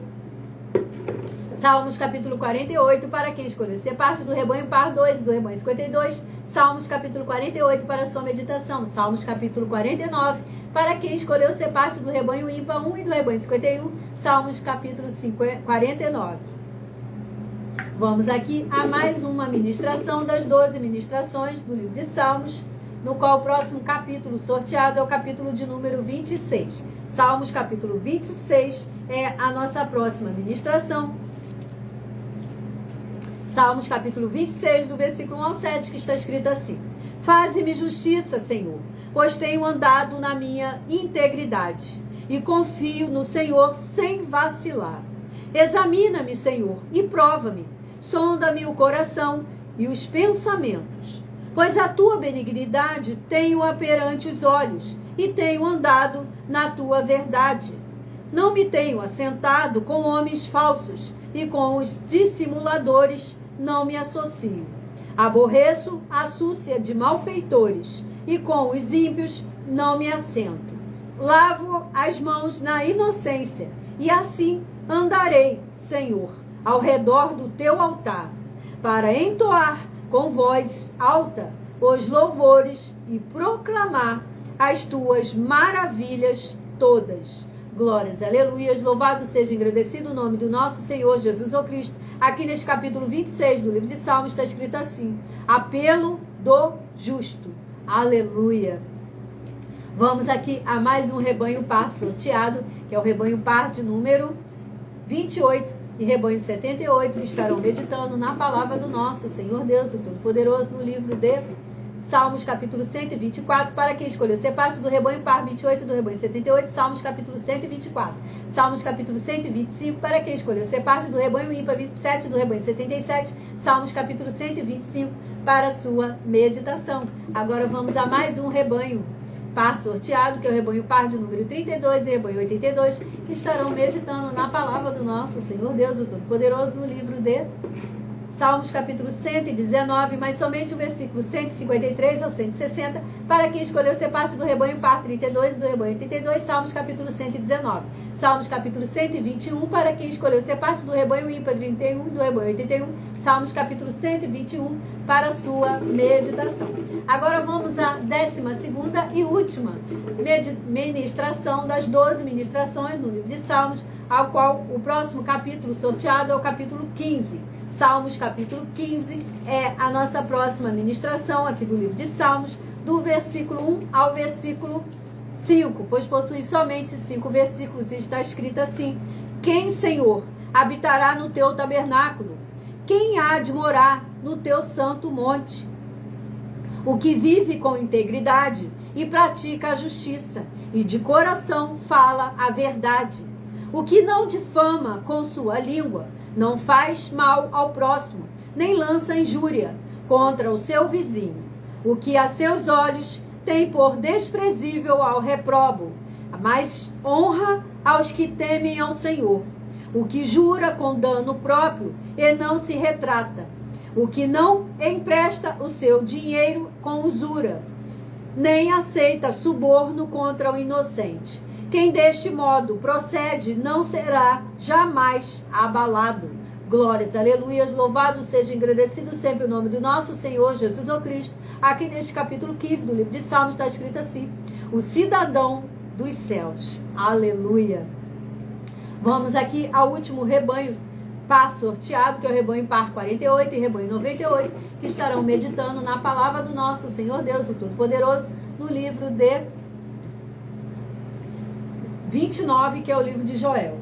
Salmos, capítulo 48, para quem escolheu ser parte do rebanho par 2 e do rebanho 52. Salmos, capítulo 48, para sua meditação. Salmos, capítulo 49, para quem escolheu ser parte do rebanho ímpar 1 e do rebanho 51. Salmos, capítulo 49. Vamos aqui a mais uma ministração das 12 ministrações do livro de Salmos, no qual o próximo capítulo sorteado é o capítulo de número 26. Salmos, capítulo 26, é a nossa próxima ministração. Salmos, capítulo 26, do versículo 1 ao 7, que está escrito assim: Faze-me justiça, Senhor, pois tenho andado na minha integridade e confio no Senhor sem vacilar. Examina-me, Senhor, e prova-me. Sonda-me o coração e os pensamentos, pois a tua benignidade tenho-a perante os olhos e tenho andado na tua verdade. Não me tenho assentado com homens falsos e com os dissimuladores não me associo. Aborreço a súcia de malfeitores e com os ímpios não me assento. Lavo as mãos na inocência e assim andarei, Senhor, ao redor do teu altar, para entoar com voz alta os louvores e proclamar as tuas maravilhas todas. Glórias, aleluias, louvado seja, engrandecido o nome do nosso Senhor Jesus o Cristo. Aqui neste capítulo 26 do livro de Salmos está escrito assim: apelo do justo. Aleluia. Vamos aqui a mais um rebanho par sorteado, que é o rebanho par de número 28 e rebanho 78, que estarão meditando na palavra do nosso Senhor Deus, o Todo-Poderoso, no livro de Salmos, capítulo 124, para quem escolheu ser parte do rebanho par 28 do rebanho 78, Salmos, capítulo 124. Salmos, capítulo 125, para quem escolheu ser parte do rebanho ímpar 27 do rebanho 77, Salmos, capítulo 125, para sua meditação. Agora vamos a mais um rebanho par sorteado, que é o rebanho par de número 32 e rebanho 82, que estarão meditando na palavra do nosso Senhor Deus, o Todo-Poderoso, no livro de Salmos, capítulo 119, mas somente o versículo 153 ao 160, para quem escolheu ser parte do rebanho par 32 e do rebanho 82, Salmos, capítulo 119. Salmos, capítulo 121, para quem escolheu ser parte do rebanho ímpar 31 e do rebanho 81, Salmos, capítulo 121, para a sua meditação. Agora vamos à 12ª e última ministração das 12 ministrações no livro de Salmos, ao qual o próximo capítulo sorteado é o capítulo 15. Salmos, capítulo 15, é a nossa próxima ministração aqui do livro de Salmos, do versículo 1 ao versículo 5, pois possui somente 5 versículos e está escrito assim: Quem, Senhor, habitará no teu tabernáculo? Quem há de morar no teu santo monte? O que vive com integridade e pratica a justiça, e de coração fala a verdade. O que não difama com sua língua, não faz mal ao próximo, nem lança injúria contra o seu vizinho. O que a seus olhos tem por desprezível ao reprobo, mas honra aos que temem ao Senhor. O que jura com dano próprio e não se retrata. O que não empresta o seu dinheiro com usura, nem aceita suborno contra o inocente. Quem deste modo procede não será jamais abalado. Glórias, aleluias, louvado seja, engrandecido sempre o nome do nosso Senhor Jesus o Cristo. Aqui neste capítulo 15 do livro de Salmos está escrito assim: o cidadão dos céus. Aleluia. Vamos aqui ao último rebanho par sorteado, que é o rebanho par 48 e rebanho 98, que estarão meditando na palavra do nosso Senhor Deus, o Todo-Poderoso, no livro de 29, que é o livro de Joel.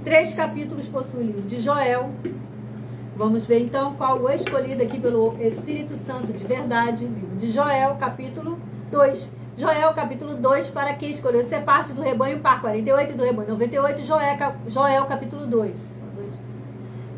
3 capítulos possui o livro de Joel. Vamos ver então qual o escolhido aqui pelo Espírito Santo de verdade. Livro de Joel, capítulo 2. Joel capítulo 2, para quem escolheu ser parte do rebanho par 48 e do rebanho 98. Joel capítulo 2.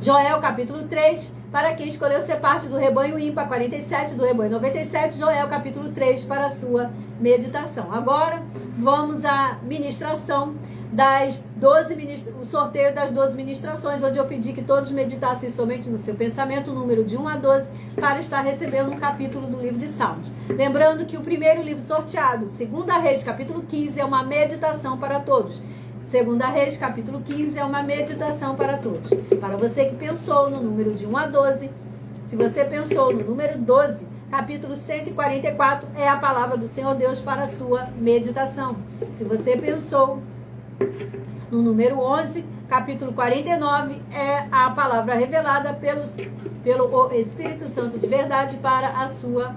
Joel capítulo 3, para quem escolheu ser parte do rebanho ímpar 47, do rebanho 97. Joel capítulo 3, para a sua meditação. Agora, vamos à ministração das 12, o sorteio das 12 ministrações, onde eu pedi que todos meditassem somente no seu pensamento, o número de 1 a 12, para estar recebendo um capítulo do livro de Salmos. Lembrando que o primeiro livro sorteado, 2 Reis, capítulo 15, é uma meditação para todos. 2 Reis, capítulo 15, é uma meditação para todos. Para você que pensou no número de 1 a 12, se você pensou no número 12, capítulo 144 é a palavra do Senhor Deus para a sua meditação. Se você pensou no número 11, capítulo 49, é a palavra revelada pelo Espírito Santo de verdade para a sua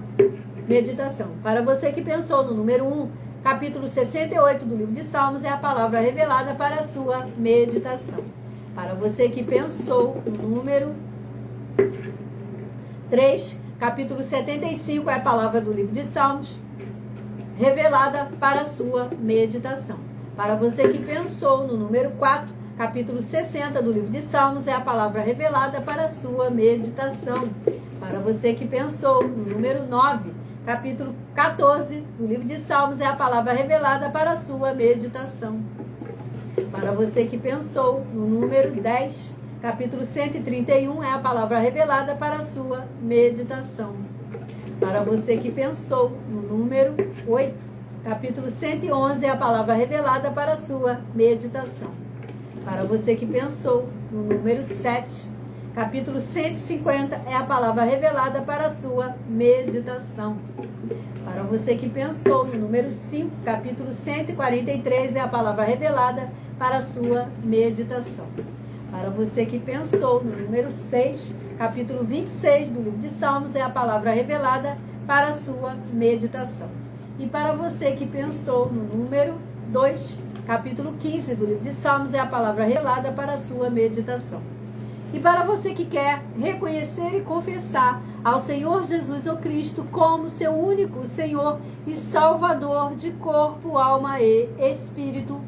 meditação. Para você que pensou no número 1, capítulo 68 do livro de Salmos, é a palavra revelada para a sua meditação. Para você que pensou no número 3, capítulo 75, é a palavra do livro de Salmos, revelada para a sua meditação. Para você que pensou no número 4, capítulo 60 do livro de Salmos, é a palavra revelada para a sua meditação. Para você que pensou no número 9, capítulo 14 do livro de Salmos, é a palavra revelada para a sua meditação. Para você que pensou no número 10, capítulo 131, é a palavra revelada para a sua meditação. Para você que pensou no número 8, capítulo 111, é a palavra revelada para a sua meditação. Para você que pensou no número 7, capítulo 150, é a palavra revelada para a sua meditação. Para você que pensou no número 5, capítulo 143, é a palavra revelada para a sua meditação. Para você que pensou no número 6, capítulo 26 do livro de Salmos, é a palavra revelada para a sua meditação. E para você que pensou no número 2, capítulo 15 do livro de Salmos, é a palavra revelada para a sua meditação. E para você que quer reconhecer e confessar ao Senhor Jesus o Cristo como seu único Senhor e Salvador de corpo, alma e espírito,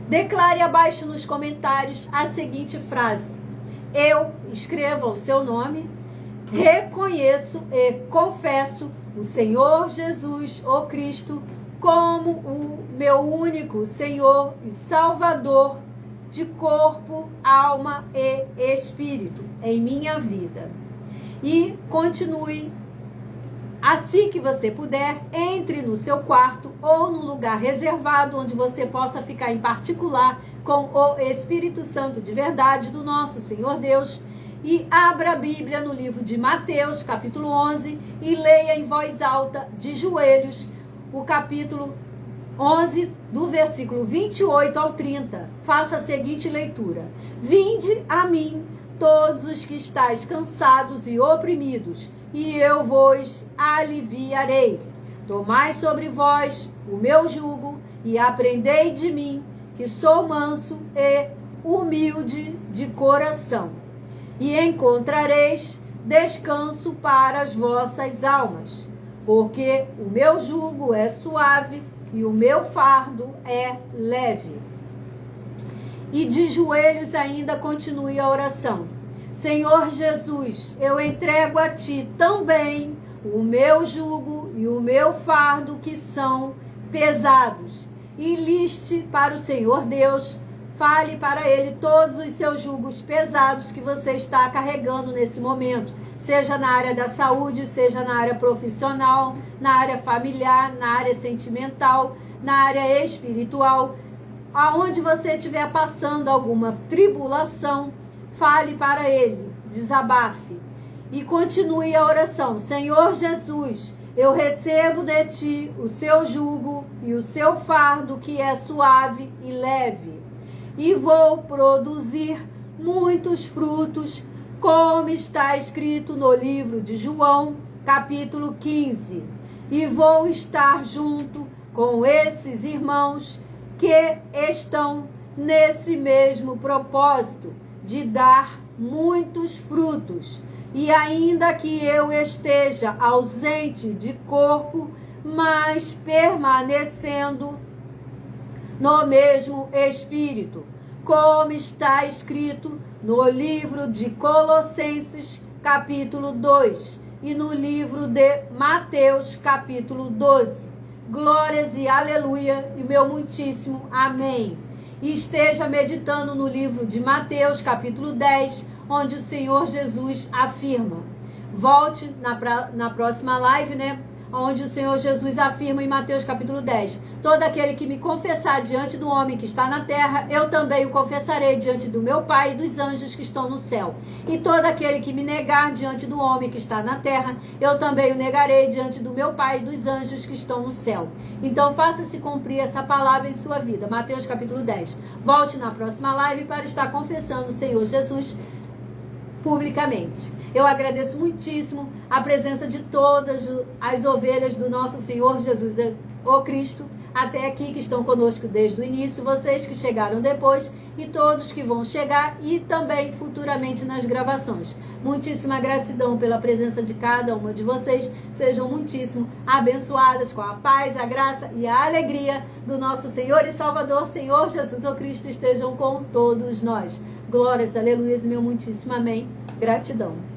declare abaixo nos comentários a seguinte frase: eu escrevo o seu nome, reconheço e confesso o Senhor Jesus, o Cristo, como o meu único Senhor e Salvador de corpo, alma e espírito em minha vida. E continue. Assim que você puder, entre no seu quarto ou no lugar reservado onde você possa ficar em particular com o Espírito Santo de verdade do nosso Senhor Deus, e abra a Bíblia no livro de Mateus, capítulo 11, e leia em voz alta, de joelhos, o capítulo 11, do versículo 28 ao 30. Faça a seguinte leitura: vinde a mim, todos os que estáis cansados e oprimidos, e eu vos aliviarei. Tomai sobre vós o meu jugo e aprendei de mim, que sou manso e humilde de coração, e encontrareis descanso para as vossas almas, porque o meu jugo é suave e o meu fardo é leve. E de joelhos ainda continue a oração: Senhor Jesus, eu entrego a ti também o meu jugo e o meu fardo, que são pesados. E liste para o Senhor Deus, fale para ele todos os seus jugos pesados que você está carregando nesse momento, seja na área da saúde, seja na área profissional, na área familiar, na área sentimental, na área espiritual. Aonde você estiver passando alguma tribulação, fale para ele, desabafe e continue a oração: Senhor Jesus, eu recebo de ti o seu jugo e o seu fardo, que é suave e leve, e vou produzir muitos frutos, como está escrito no livro de João, capítulo 15, e vou estar junto com esses irmãos que estão nesse mesmo propósito de dar muitos frutos, E ainda que eu esteja ausente de corpo, mas permanecendo no mesmo Espírito, como está escrito no livro de Colossenses, capítulo 2, e no livro de Mateus, capítulo 12. Glórias e aleluia, e meu muitíssimo amém. E esteja meditando no livro de Mateus, capítulo 10, onde o Senhor Jesus afirma. Volte na próxima live, né? Onde o Senhor Jesus afirma em Mateus capítulo 10. Todo aquele que me confessar diante do homem que está na terra, eu também o confessarei diante do meu Pai e dos anjos que estão no céu. E todo aquele que me negar diante do homem que está na terra, eu também o negarei diante do meu Pai e dos anjos que estão no céu. Então faça-se cumprir essa palavra em sua vida. Mateus capítulo 10. Volte na próxima live para estar confessando o Senhor Jesus publicamente. Eu agradeço muitíssimo a presença de todas as ovelhas do nosso Senhor Jesus, o Cristo, até aqui que estão conosco desde o início, vocês que chegaram depois e todos que vão chegar e também futuramente nas gravações. Muitíssima gratidão pela presença de cada uma de vocês. Sejam muitíssimo abençoadas com a paz, a graça e a alegria do nosso Senhor e Salvador, Senhor Jesus o Cristo, estejam com todos nós. Glórias, aleluias, meu muitíssimo amém. Gratidão.